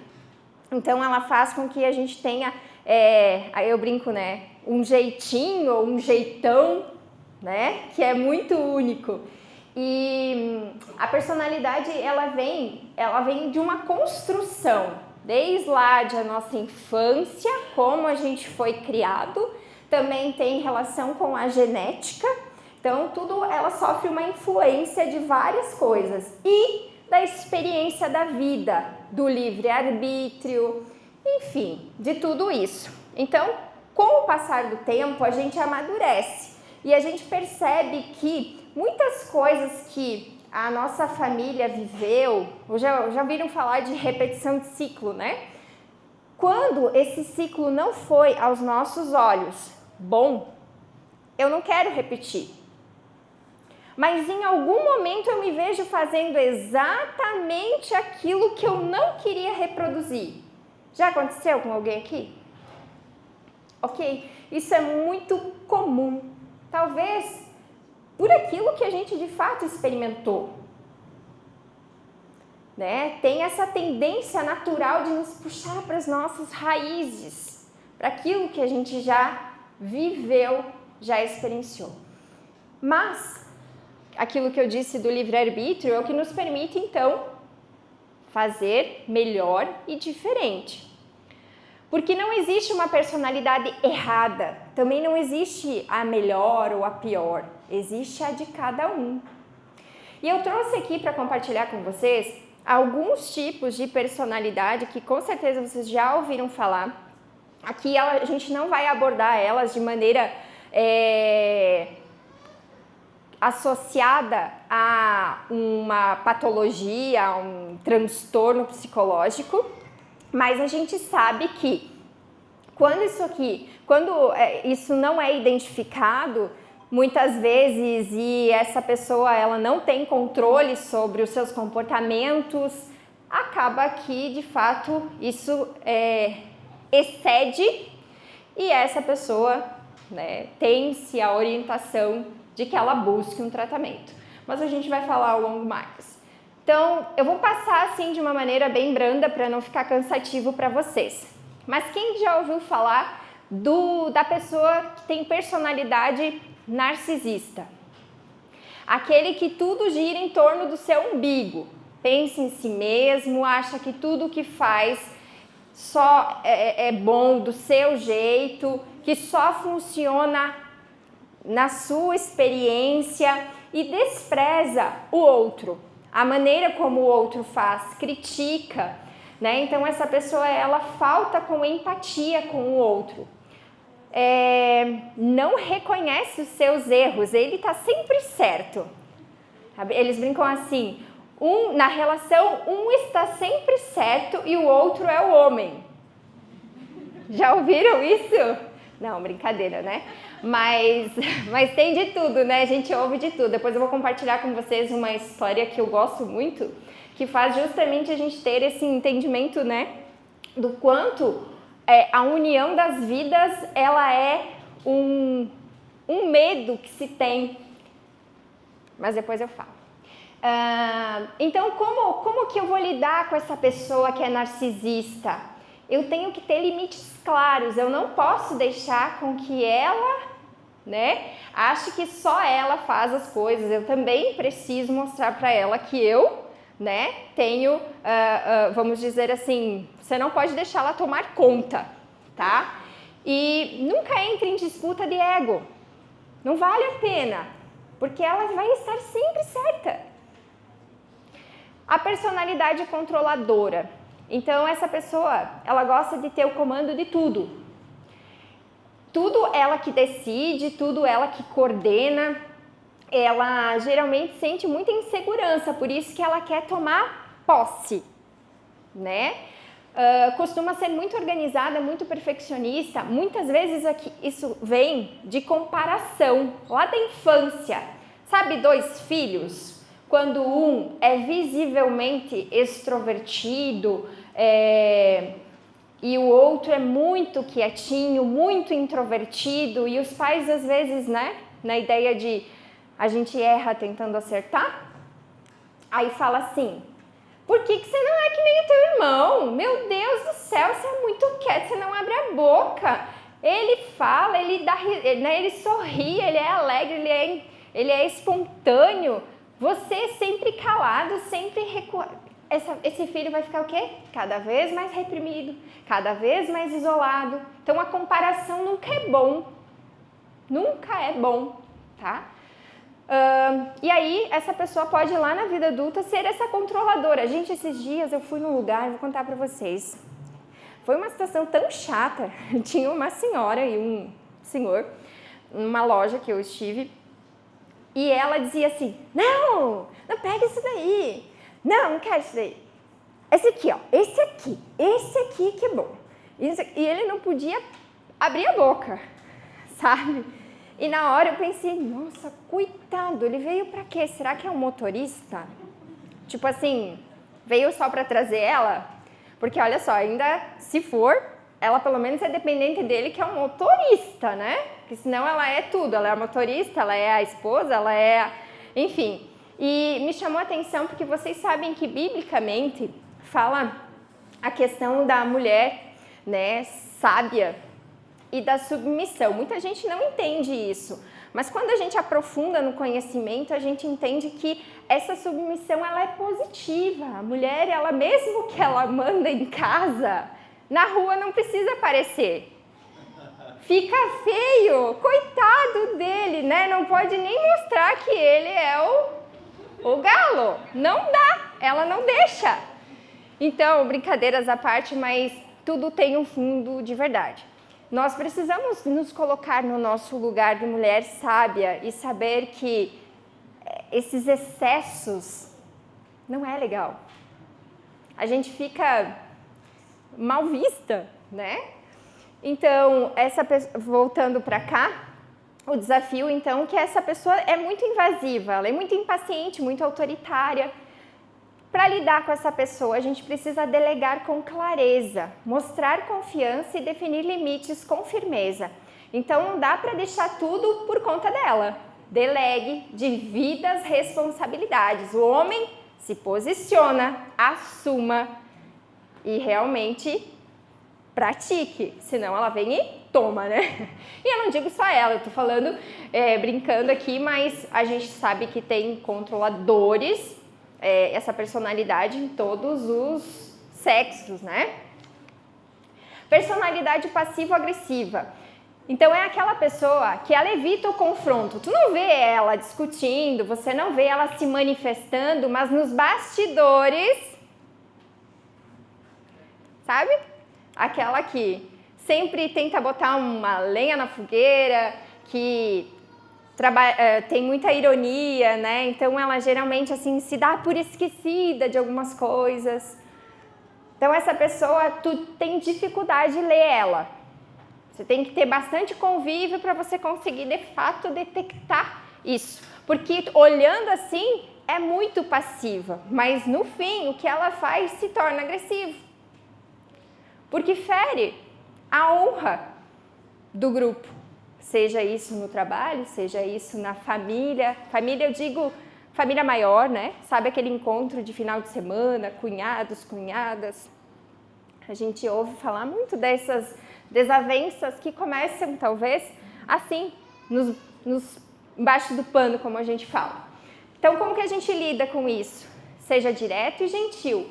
então, ela faz com que a gente tenha, aí eu brinco, né? Um jeitinho ou um jeitão, né? Que é muito único. E a personalidade, ela vem de uma construção, desde lá da nossa infância, como a gente foi criado, também tem relação com a genética, então tudo ela sofre uma influência de várias coisas e da experiência da vida, do livre-arbítrio, enfim, de tudo isso. Então, com o passar do tempo, a gente amadurece e a gente percebe que muitas coisas que a nossa família viveu, já ouviram falar de repetição de ciclo, né? Quando esse ciclo não foi aos nossos olhos bom, eu não quero repetir. Mas em algum momento eu me vejo fazendo exatamente aquilo que eu não queria reproduzir. Já aconteceu com alguém aqui? Ok? Isso é muito comum. Talvez por aquilo que a gente de fato experimentou. Né? Tem essa tendência natural de nos puxar para as nossas raízes, para aquilo que a gente já viveu, já experienciou. Mas aquilo que eu disse do livre-arbítrio é o que nos permite, então, fazer melhor e diferente. Porque não existe uma personalidade errada, também não existe a melhor ou a pior, existe a de cada um. E eu trouxe aqui para compartilhar com vocês alguns tipos de personalidade que com certeza vocês já ouviram falar. Aqui a gente não vai abordar elas de maneira associada a uma patologia, a um transtorno psicológico, mas a gente sabe que quando isso não é identificado, muitas vezes, e essa pessoa ela não tem controle sobre os seus comportamentos, acaba que, de fato, isso excede e essa pessoa né? Tem-se a orientação de que ela busque um tratamento, mas a gente vai falar ao longo mais. Então, eu vou passar assim de uma maneira bem branda para não ficar cansativo para vocês. Mas quem já ouviu falar da pessoa que tem personalidade narcisista? Aquele que tudo gira em torno do seu umbigo, pensa em si mesmo, acha que tudo que faz só é bom do seu jeito, que só funciona na sua experiência e despreza o outro, a maneira como o outro faz, critica, né? Então essa pessoa, ela falta com empatia com o outro, não reconhece os seus erros, ele está sempre certo. Eles brincam assim, na relação, um está sempre certo e o outro é o homem. Já ouviram isso? Não, brincadeira, né? Mas tem de tudo, né? A gente ouve de tudo. Depois eu vou compartilhar com vocês uma história que eu gosto muito, que faz justamente a gente ter esse entendimento, né? Do quanto a união das vidas, ela é um medo que se tem. Mas depois eu falo. Então, como que eu vou lidar com essa pessoa que é narcisista? Eu tenho que ter limites claros, eu não posso deixar com que ela, né, ache que só ela faz as coisas. Eu também preciso mostrar para ela que eu, né, tenho, vamos dizer assim, você não pode deixar ela tomar conta, tá? E nunca entre em disputa de ego, não vale a pena, porque ela vai estar sempre certa. A personalidade controladora. Então, essa pessoa, ela gosta de ter o comando de tudo. Tudo ela que decide, tudo ela que coordena. Ela geralmente sente muita insegurança, por isso que ela quer tomar posse, né? Costuma ser muito organizada, muito perfeccionista. Muitas vezes isso vem de comparação, lá da infância. Sabe, 2 filhos? Quando um é visivelmente extrovertido e o outro é muito quietinho, muito introvertido, e os pais às vezes, né, na ideia de a gente erra tentando acertar, aí fala assim, por que você não é que nem o teu irmão? Meu Deus do céu, você é muito quieto, você não abre a boca. Ele fala, ele sorri, ele é alegre, ele é espontâneo. Você sempre calado, sempre recuado. Esse filho vai ficar o quê? Cada vez mais reprimido, cada vez mais isolado. Então a comparação nunca é bom. Nunca é bom, tá? E aí essa pessoa pode ir lá na vida adulta ser essa controladora. Gente, esses dias eu fui num lugar, vou contar pra vocês. Foi uma situação tão chata. Tinha uma senhora e um senhor numa loja que eu estive. E ela dizia assim, não pega isso daí, não quero isso daí. Esse aqui, ó, esse aqui que é bom. E ele não podia abrir a boca, sabe? E na hora eu pensei, nossa, coitado, ele veio pra quê? Será que é um motorista? Tipo assim, veio só pra trazer ela? Porque olha só, ainda se for, ela pelo menos é dependente dele, que é um motorista, né? Porque senão ela é tudo, ela é a motorista, ela é a esposa, ela é... Enfim, e me chamou a atenção porque vocês sabem que biblicamente fala a questão da mulher, né, sábia e da submissão. Muita gente não entende isso, mas quando a gente aprofunda no conhecimento, a gente entende que essa submissão, ela é positiva. A mulher, ela mesmo que ela manda em casa, na rua não precisa aparecer. Fica feio, coitado dele, né? Não pode nem mostrar que ele é o galo. Não dá, ela não deixa. Então, brincadeiras à parte, mas tudo tem um fundo de verdade. Nós precisamos nos colocar no nosso lugar de mulher sábia e saber que esses excessos não é legal. A gente fica mal vista, né? Então, voltando para cá, o desafio, então, que essa pessoa é muito invasiva, ela é muito impaciente, muito autoritária. Para lidar com essa pessoa, a gente precisa delegar com clareza, mostrar confiança e definir limites com firmeza. Então não dá para deixar tudo por conta dela. Delegue, divida as responsabilidades. O homem se posiciona, assuma e realmente pratique, senão ela vem e toma, né? E eu não digo só ela, eu tô falando, brincando aqui, mas a gente sabe que tem controladores, essa personalidade em todos os sexos, né? Personalidade passivo-agressiva. Então é aquela pessoa que ela evita o confronto. Tu não vê ela discutindo, você não vê ela se manifestando, mas nos bastidores, sabe? Aquela que sempre tenta botar uma lenha na fogueira, que tem muita ironia, né? Então ela geralmente assim se dá por esquecida de algumas coisas. Então essa pessoa, tu tem dificuldade de ler ela. Você tem que ter bastante convívio para você conseguir de fato detectar isso. Porque olhando assim é muito passiva, mas no fim o que ela faz se torna agressivo. Porque fere a honra do grupo, seja isso no trabalho, seja isso na família. Família, eu digo família maior, né? Sabe aquele encontro de final de semana, cunhados, cunhadas? A gente ouve falar muito dessas desavenças que começam, talvez, assim, embaixo do pano, como a gente fala. Então, como que a gente lida com isso? Seja direto e gentil,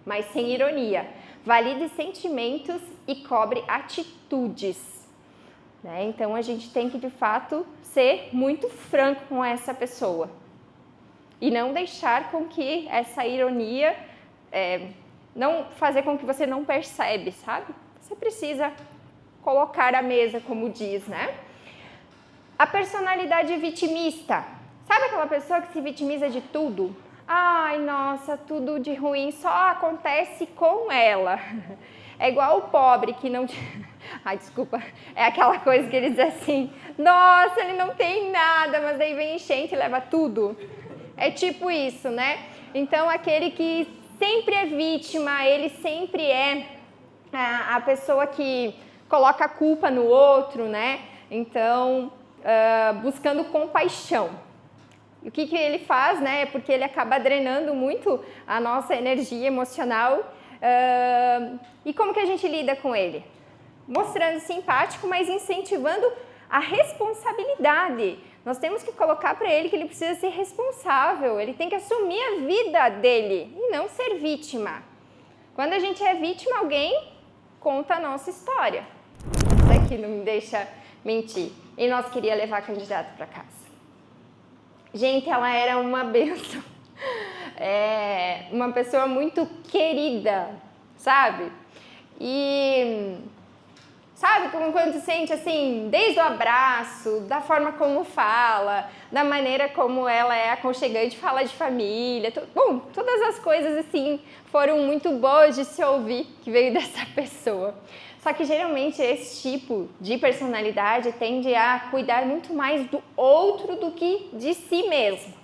mas sem ironia. Valide sentimentos e cobre atitudes. Né? Então, a gente tem que, de fato, ser muito franco com essa pessoa. E não deixar com que essa ironia, não fazer com que você não percebe, sabe? Você precisa colocar à mesa, como diz, né? A personalidade vitimista. Sabe aquela pessoa que se vitimiza de tudo? Ai, nossa, tudo de ruim só acontece com ela. É igual o pobre que não... Ai, desculpa. É aquela coisa que ele diz assim, nossa, ele não tem nada, mas daí vem enchente e leva tudo. É tipo isso, né? Então, aquele que sempre é vítima, ele sempre é a pessoa que coloca a culpa no outro, né? Então, buscando compaixão. E o que ele faz, né? Porque ele acaba drenando muito a nossa energia emocional. E como que a gente lida com ele? Mostrando simpático, mas incentivando a responsabilidade. Nós temos que colocar para ele que ele precisa ser responsável, ele tem que assumir a vida dele e não ser vítima. Quando a gente é vítima, alguém conta a nossa história. Isso aqui não me deixa mentir. E nós queria levar a candidata para casa. Gente, ela era uma bênção. Uma pessoa muito querida, sabe? E sabe quando você sente assim, desde o abraço, da forma como fala, da maneira como ela é aconchegante, fala de família, bom, todas as coisas assim foram muito boas de se ouvir que veio dessa pessoa. Só que geralmente esse tipo de personalidade tende a cuidar muito mais do outro do que de si mesmo.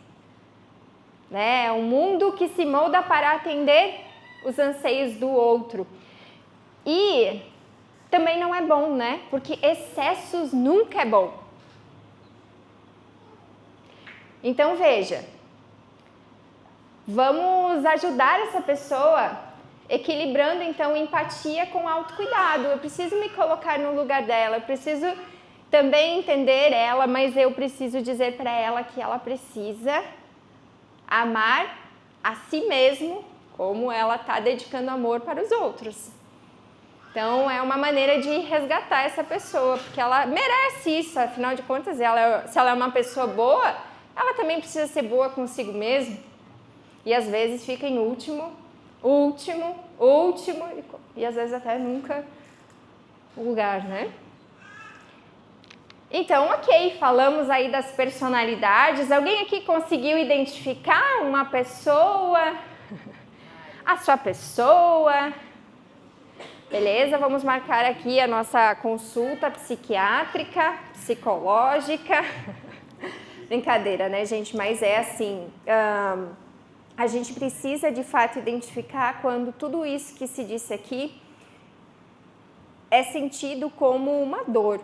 Né? É um mundo que se molda para atender os anseios do outro. E também não é bom, né? Porque excessos nunca é bom. Então veja, vamos ajudar essa pessoa equilibrando então empatia com autocuidado. Eu preciso me colocar no lugar dela, eu preciso também entender ela, mas eu preciso dizer para ela que ela precisa amar a si mesmo como ela está dedicando amor para os outros. Então, é uma maneira de resgatar essa pessoa, porque ela merece isso, afinal de contas, se ela é uma pessoa boa, ela também precisa ser boa consigo mesma. E às vezes fica em último, e às vezes até nunca o lugar, né? Então, ok, falamos aí das personalidades. Alguém aqui conseguiu identificar uma pessoa? A sua pessoa? Beleza, vamos marcar aqui a nossa consulta psiquiátrica, psicológica. Brincadeira, né, gente? Mas é assim, a gente precisa de fato identificar quando tudo isso que se disse aqui é sentido como uma dor.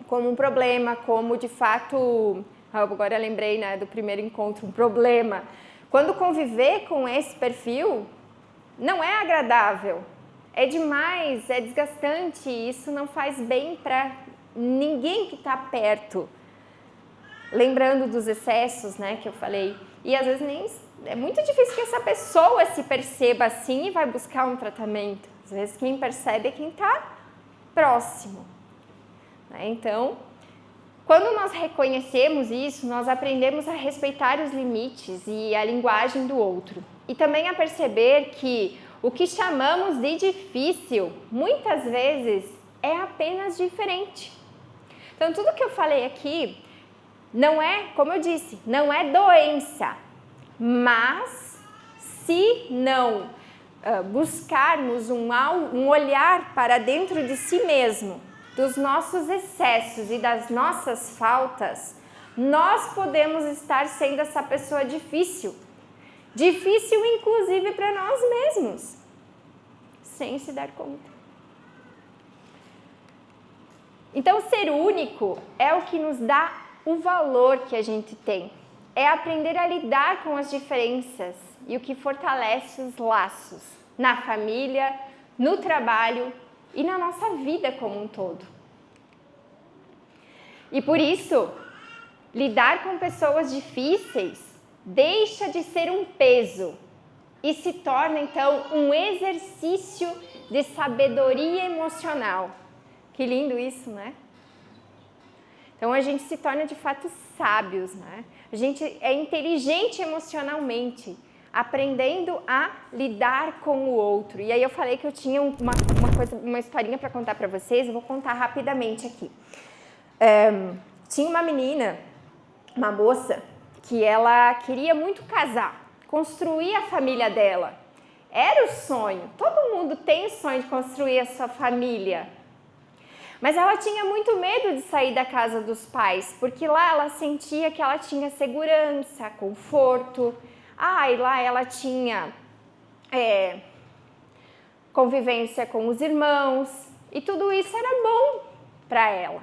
como um problema, como de fato, agora eu lembrei, né, do primeiro encontro, um problema. Quando conviver com esse perfil, não é agradável, é demais, é desgastante, isso não faz bem para ninguém que está perto. Lembrando dos excessos, né, que eu falei, e às vezes nem é muito difícil que essa pessoa se perceba assim e vai buscar um tratamento. Às vezes quem percebe é quem está próximo. Então, quando nós reconhecemos isso, nós aprendemos a respeitar os limites e a linguagem do outro. E também a perceber que o que chamamos de difícil, muitas vezes, é apenas diferente. Então, tudo que eu falei aqui não é, como eu disse, não é doença. Mas, se não buscarmos um olhar para dentro de si mesmo, dos nossos excessos e das nossas faltas, nós podemos estar sendo essa pessoa difícil. Difícil, inclusive, para nós mesmos, sem se dar conta. Então, ser único é o que nos dá o valor que a gente tem. É aprender a lidar com as diferenças e o que fortalece os laços na família, no trabalho e na nossa vida como um todo. E por isso, lidar com pessoas difíceis deixa de ser um peso e se torna, então, um exercício de sabedoria emocional. Que lindo isso, né? Então, a gente se torna, de fato, sábios, né? A gente é inteligente emocionalmente, aprendendo a lidar com o outro. E aí eu falei que eu tinha uma historinha para contar para vocês, eu vou contar rapidamente aqui. Tinha uma menina, uma moça, que ela queria muito casar, construir a família dela. Era o sonho, todo mundo tem o sonho de construir a sua família. Mas ela tinha muito medo de sair da casa dos pais, porque lá ela sentia que ela tinha segurança, conforto. E lá ela tinha convivência com os irmãos, e tudo isso era bom para ela.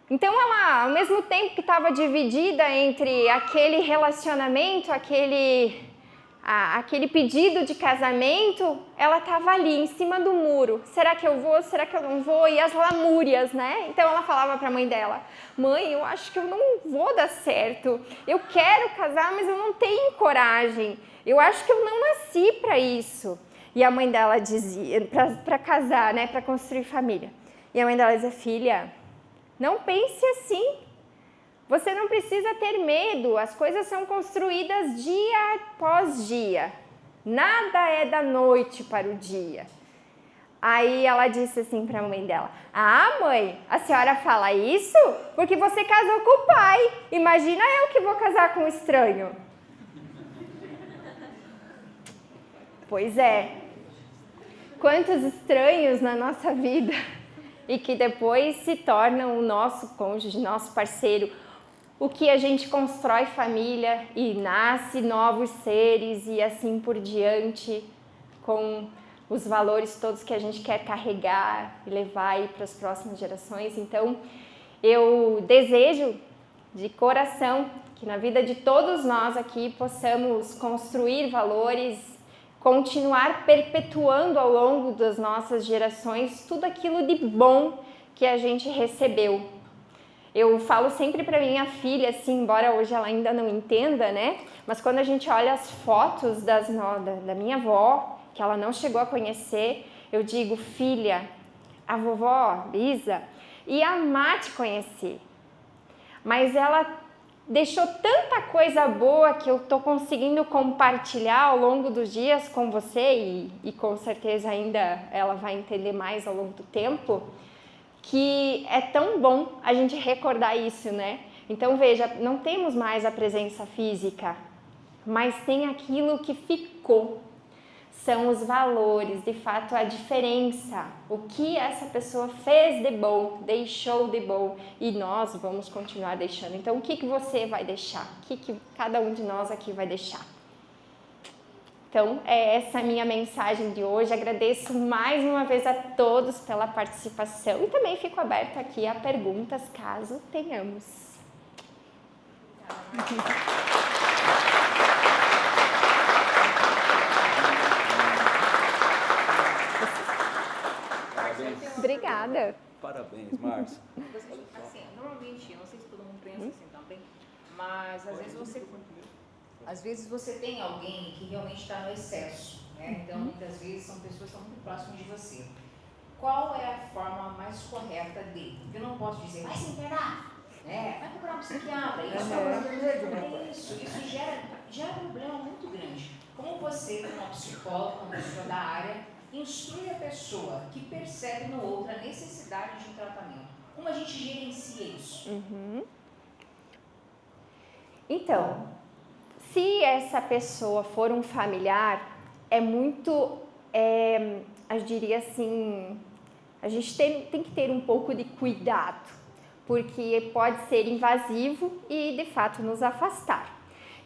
Então ela, ao mesmo tempo que estava dividida entre aquele relacionamento, aquele pedido de casamento, ela estava ali em cima do muro. Será que eu vou? Será que eu não vou? E as lamúrias, né? Então ela falava para a mãe dela: mãe, eu acho que eu não vou dar certo. Eu quero casar, mas eu não tenho coragem. Eu acho que eu não nasci para isso. E a mãe dela dizia, para casar, né? Para construir família. E a mãe dela dizia: filha, não pense assim. Você não precisa ter medo, as coisas são construídas dia após dia. Nada é da noite para o dia. Aí ela disse assim para a mãe dela: mãe, a senhora fala isso porque você casou com o pai. Imagina eu que vou casar com um estranho. Pois é. Quantos estranhos na nossa vida e que depois se tornam o nosso cônjuge, nosso parceiro. O que a gente constrói família e nasce novos seres e assim por diante, com os valores todos que a gente quer carregar e levar aí para as próximas gerações. Então, eu desejo de coração que na vida de todos nós aqui possamos construir valores, continuar perpetuando ao longo das nossas gerações tudo aquilo de bom que a gente recebeu. Eu falo sempre para minha filha, assim, embora hoje ela ainda não entenda, né? Mas quando a gente olha as fotos da minha avó, que ela não chegou a conhecer, eu digo: filha, a vovó Lisa ia amar te conhecer. Mas ela deixou tanta coisa boa que eu estou conseguindo compartilhar ao longo dos dias com você e com certeza ainda ela vai entender mais ao longo do tempo, que é tão bom a gente recordar isso, né? Então veja, não temos mais a presença física, mas tem aquilo que ficou. São os valores, de fato a diferença, o que essa pessoa fez de bom, deixou de bom e nós vamos continuar deixando. Então o que você vai deixar? O que cada um de nós aqui vai deixar? Então, é essa a minha mensagem de hoje. Agradeço mais uma vez a todos pela participação e também fico aberta aqui a perguntas, caso tenhamos. Obrigada. Parabéns, Márcia. Assim, normalmente, eu não sei se todo mundo pensa assim também, mas às vezes você tem alguém que realmente está no excesso, né? Então, muitas vezes são pessoas que estão muito próximas de você. Qual é a forma mais correta de? Porque eu não posso dizer, vai se internar, né? Vai procurar um psiquiatra, isso gera um problema muito grande. Como você, como uma psicóloga, uma pessoa da área, instrui a pessoa que percebe no outro a necessidade de um tratamento? Como a gente gerencia isso? Então, se essa pessoa for um familiar, é muito, eu diria assim, a gente tem que ter um pouco de cuidado, porque pode ser invasivo e, de fato, nos afastar.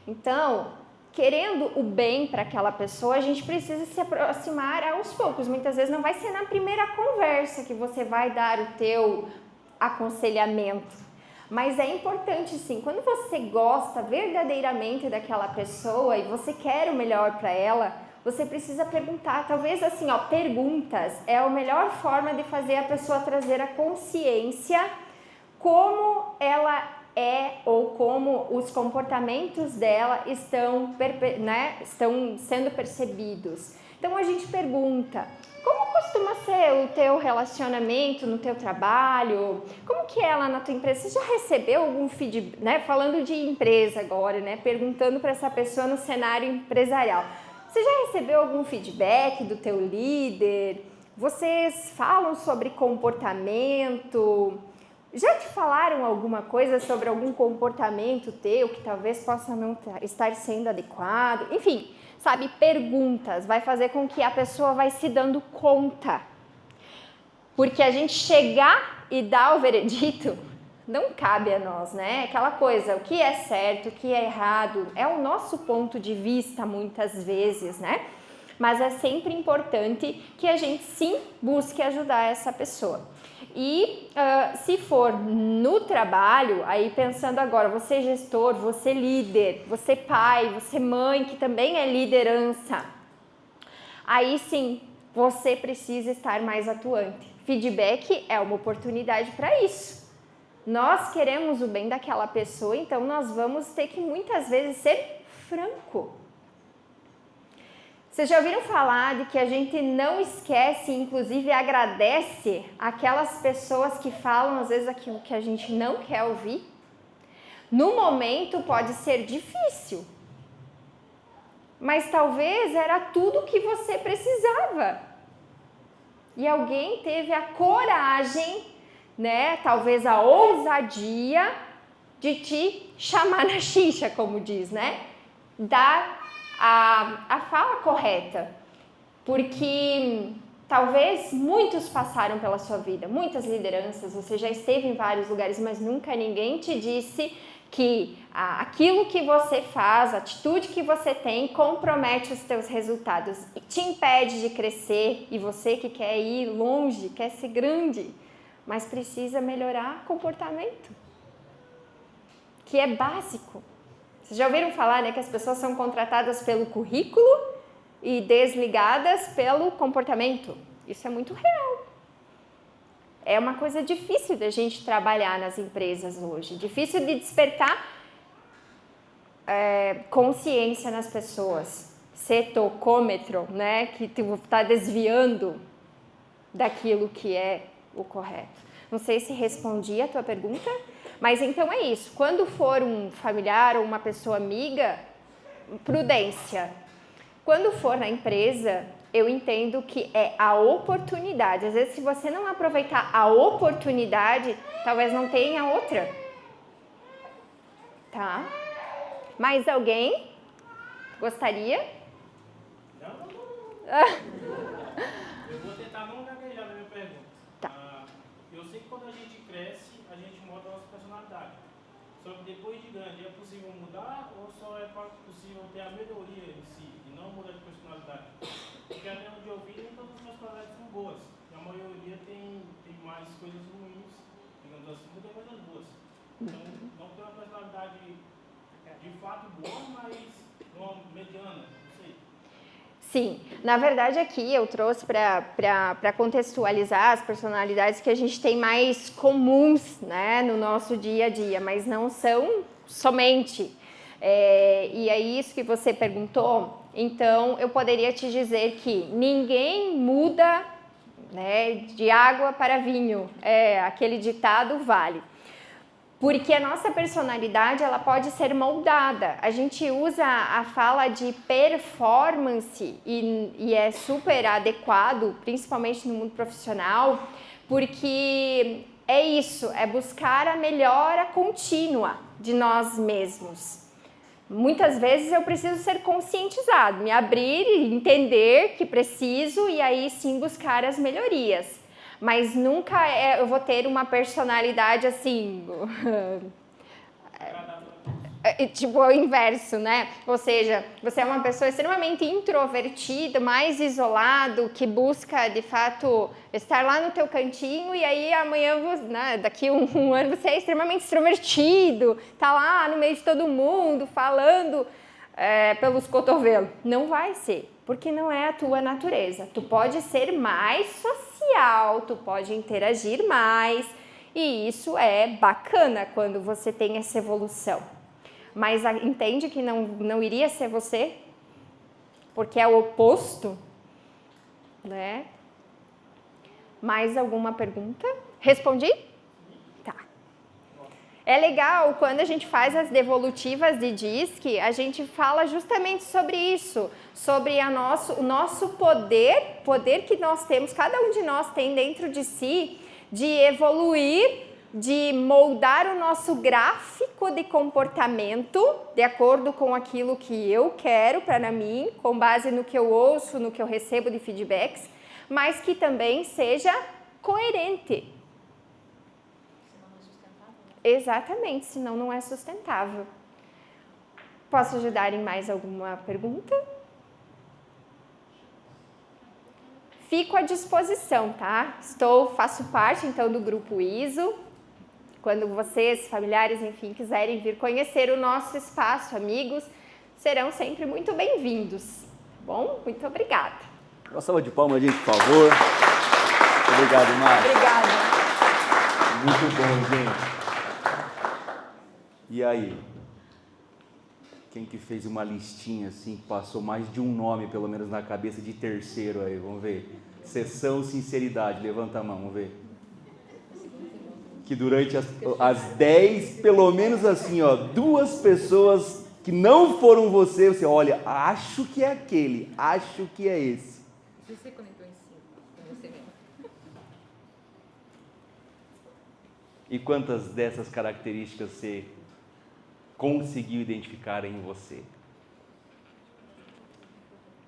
Então, querendo o bem para aquela pessoa, a gente precisa se aproximar aos poucos. Muitas vezes não vai ser na primeira conversa que você vai dar o teu aconselhamento. Mas é importante sim, quando você gosta verdadeiramente daquela pessoa e você quer o melhor para ela, você precisa perguntar. Talvez assim, perguntas é a melhor forma de fazer a pessoa trazer a consciência como ela é ou como os comportamentos dela estão sendo percebidos. Então a gente pergunta: como costuma ser o teu relacionamento no teu trabalho? Como que é lá na tua empresa? Você já recebeu algum feedback, né? Falando de empresa agora, né? Perguntando para essa pessoa no cenário empresarial. Você já recebeu algum feedback do teu líder? Vocês falam sobre comportamento? Já te falaram alguma coisa sobre algum comportamento teu que talvez possa não estar sendo adequado? Enfim, sabe, perguntas vai fazer com que a pessoa vai se dando conta. Porque a gente chegar e dar o veredito não cabe a nós, né? Aquela coisa, o que é certo, o que é errado, é o nosso ponto de vista muitas vezes, né? Mas é sempre importante que a gente sim busque ajudar essa pessoa. E se for no trabalho, aí pensando agora, você é gestor, você é líder, você é pai, você é mãe, que também é liderança, aí sim, você precisa estar mais atuante. Feedback é uma oportunidade para isso. Nós queremos o bem daquela pessoa, então nós vamos ter que muitas vezes ser franco. Vocês já ouviram falar de que a gente não esquece, inclusive agradece aquelas pessoas que falam às vezes aquilo que a gente não quer ouvir? No momento pode ser difícil, mas talvez era tudo que você precisava. E alguém teve a coragem, né, talvez a ousadia de te chamar na xixa, como diz, né? Dar a fala correta, porque talvez muitos passaram pela sua vida, muitas lideranças, você já esteve em vários lugares, mas nunca ninguém te disse que aquilo que você faz, a atitude que você tem, compromete os teus resultados, te impede de crescer, e você que quer ir longe, quer ser grande, mas precisa melhorar comportamento, que é básico. Vocês já ouviram falar, né, que as pessoas são contratadas pelo currículo e desligadas pelo comportamento? Isso é muito real. É uma coisa difícil da gente trabalhar nas empresas hoje, difícil de despertar consciência nas pessoas. Cetocômetro, né, que está desviando daquilo que é o correto. Não sei se respondi a tua pergunta, mas então é isso. Quando for um familiar ou uma pessoa amiga, prudência. Quando for na empresa, eu entendo que é a oportunidade. Às vezes, se você não aproveitar a oportunidade, talvez não tenha outra. Tá? Mais alguém gostaria? Não. Eu vou tentar não gaguejar na minha pergunta. Tá. Eu sei que quando a gente cresce, a gente muda a nossa personalidade. Só que depois de grande, é possível mudar ou só é possível ter a melhoria em si e não mudar de personalidade? Porque até onde eu vi, nem todas as personalidades são boas. E a maioria tem mais coisas ruins, digamos assim, do que coisas boas. Então, não tem uma personalidade de fato boa, mas uma mediana, não sei. Sim, na verdade aqui eu trouxe para contextualizar as personalidades que a gente tem mais comuns, né, no nosso dia a dia, mas não são somente. E é isso que você perguntou, então eu poderia te dizer que ninguém muda, né, de água para vinho, aquele ditado vale. Porque a nossa personalidade, ela pode ser moldada. A gente usa a fala de performance e é super adequado, principalmente no mundo profissional, porque é isso, é buscar a melhora contínua de nós mesmos. Muitas vezes eu preciso ser conscientizado, me abrir e entender que preciso e aí sim buscar as melhorias. Mas nunca eu vou ter uma personalidade assim, tipo o inverso, né? Ou seja, você é uma pessoa extremamente introvertida, mais isolado, que busca de fato estar lá no teu cantinho e aí amanhã, né, daqui um ano você é extremamente extrovertido, tá lá no meio de todo mundo, falando pelos cotovelos. Não vai ser, porque não é a tua natureza. Tu pode ser mais social, tu pode interagir mais e isso é bacana quando você tem essa evolução. Mas entende que não iria ser você? Porque é o oposto, né? Mais alguma pergunta? Respondi? Tá. É legal quando a gente faz as devolutivas de DISC, a gente fala justamente sobre isso, sobre o nosso poder que nós temos, cada um de nós tem dentro de si, de evoluir, de moldar o nosso gráfico de comportamento de acordo com aquilo que eu quero para mim, com base no que eu ouço, no que eu recebo de feedbacks, mas que também seja coerente. Exatamente, senão não é sustentável. Posso ajudar em mais alguma pergunta? Fico à disposição, tá? Faço parte então do grupo ISO. Quando vocês, familiares, enfim, quiserem vir conhecer o nosso espaço, amigos, serão sempre muito bem-vindos. Tá bom? Muito obrigada. Uma salva de palmas, gente, por favor. Obrigado, Márcia. Obrigada. Muito bom, gente. E aí? Quem que fez uma listinha assim, que passou mais de um nome, pelo menos, na cabeça de terceiro aí? Vamos ver. Sessão Sinceridade. Levanta a mão, vamos ver. Que durante as 10, pelo menos assim, ó, 2 pessoas que não foram você olha, acho que é aquele, acho que é esse. Você conectou em 5, com você mesmo. E quantas dessas características você conseguiu identificar em você?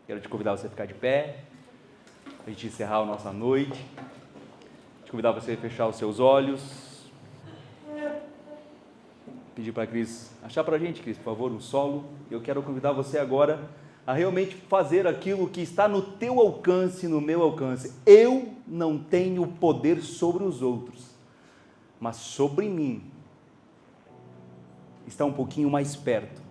Quero te convidar a você a ficar de pé, a gente encerrar a nossa noite. Te convidar você a fechar os seus olhos. Pedir para a Cris achar para a gente, Cris, por favor, um solo. Eu quero convidar você agora a realmente fazer aquilo que está no teu alcance, no meu alcance. Eu não tenho poder sobre os outros, mas sobre mim está um pouquinho mais perto.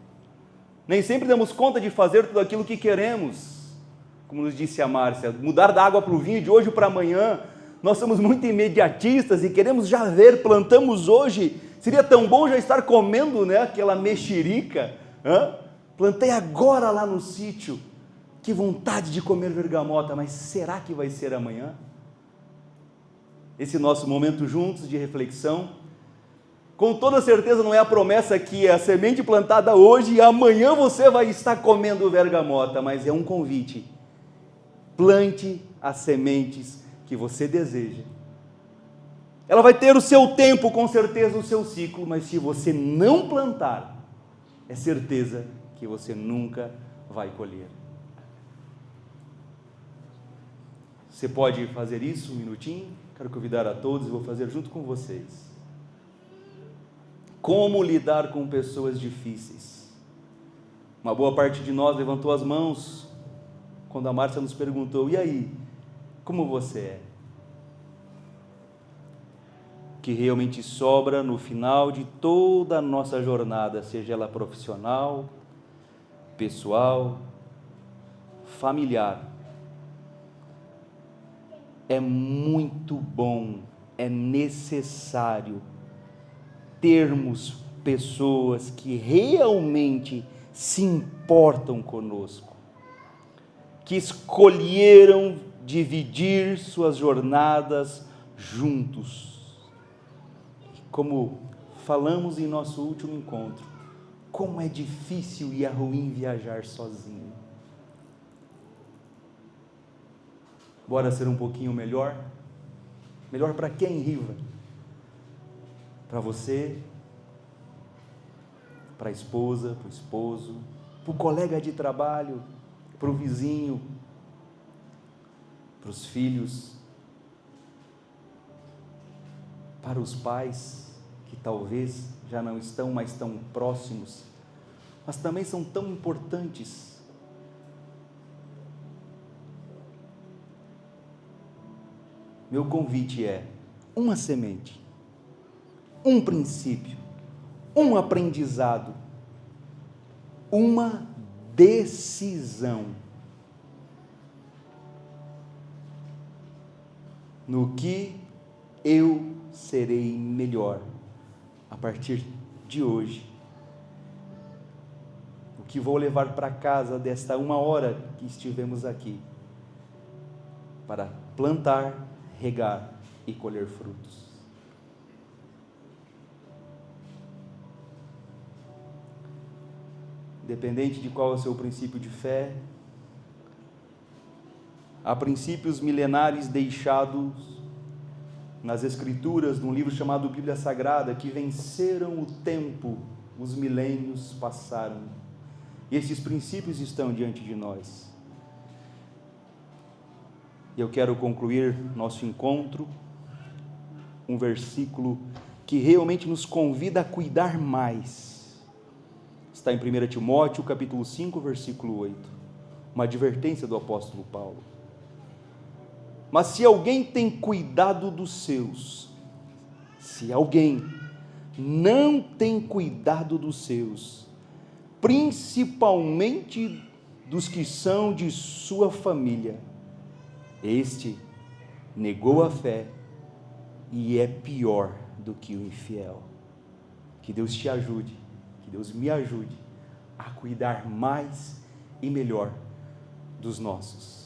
Nem sempre damos conta de fazer tudo aquilo que queremos. Como nos disse a Márcia, mudar da água para o vinho de hoje para amanhã. Nós somos muito imediatistas e queremos já ver, plantamos hoje. Seria tão bom já estar comendo, né, aquela mexerica. Plantei agora lá no sítio. Que vontade de comer bergamota, mas será que vai ser amanhã? Esse nosso momento juntos de reflexão, com toda certeza não é a promessa que é a semente plantada hoje e amanhã você vai estar comendo bergamota, mas é um convite. Plante as sementes que você deseja. Ela vai ter o seu tempo, com certeza, o seu ciclo, mas se você não plantar, é certeza que você nunca vai colher. Você pode fazer isso um minutinho? Quero convidar a todos, eu vou fazer junto com vocês. Como lidar com pessoas difíceis? Uma boa parte de nós levantou as mãos quando a Márcia nos perguntou: e aí, como você é? O que realmente sobra no final de toda a nossa jornada, seja ela profissional, pessoal, familiar, é muito bom, é necessário termos pessoas que realmente se importam conosco, que escolheram dividir suas jornadas juntos. Como falamos em nosso último encontro, como é difícil e é ruim viajar sozinho. Bora ser um pouquinho melhor? Melhor para quem, Riva? Para você, para a esposa, para o esposo, para o colega de trabalho, para o vizinho, para os filhos, para os pais, que talvez já não estão mais tão próximos, mas também são tão importantes. Meu convite é uma semente, um princípio, um aprendizado, uma decisão no que eu serei melhor a partir de hoje. O que vou levar para casa desta 1 hora que estivemos aqui, para plantar, regar e colher frutos. Independente de qual é o seu princípio de fé, há princípios milenares deixados nas Escrituras, num livro chamado Bíblia Sagrada, que venceram o tempo, os milênios passaram. E esses princípios estão diante de nós. E eu quero concluir nosso encontro, um versículo que realmente nos convida a cuidar mais. Está em 1 Timóteo, capítulo 5, versículo 8. Uma advertência do apóstolo Paulo. Mas se alguém tem cuidado dos seus, se alguém não tem cuidado dos seus, principalmente dos que são de sua família, este negou a fé e é pior do que o infiel. Que Deus te ajude, que Deus me ajude a cuidar mais e melhor dos nossos.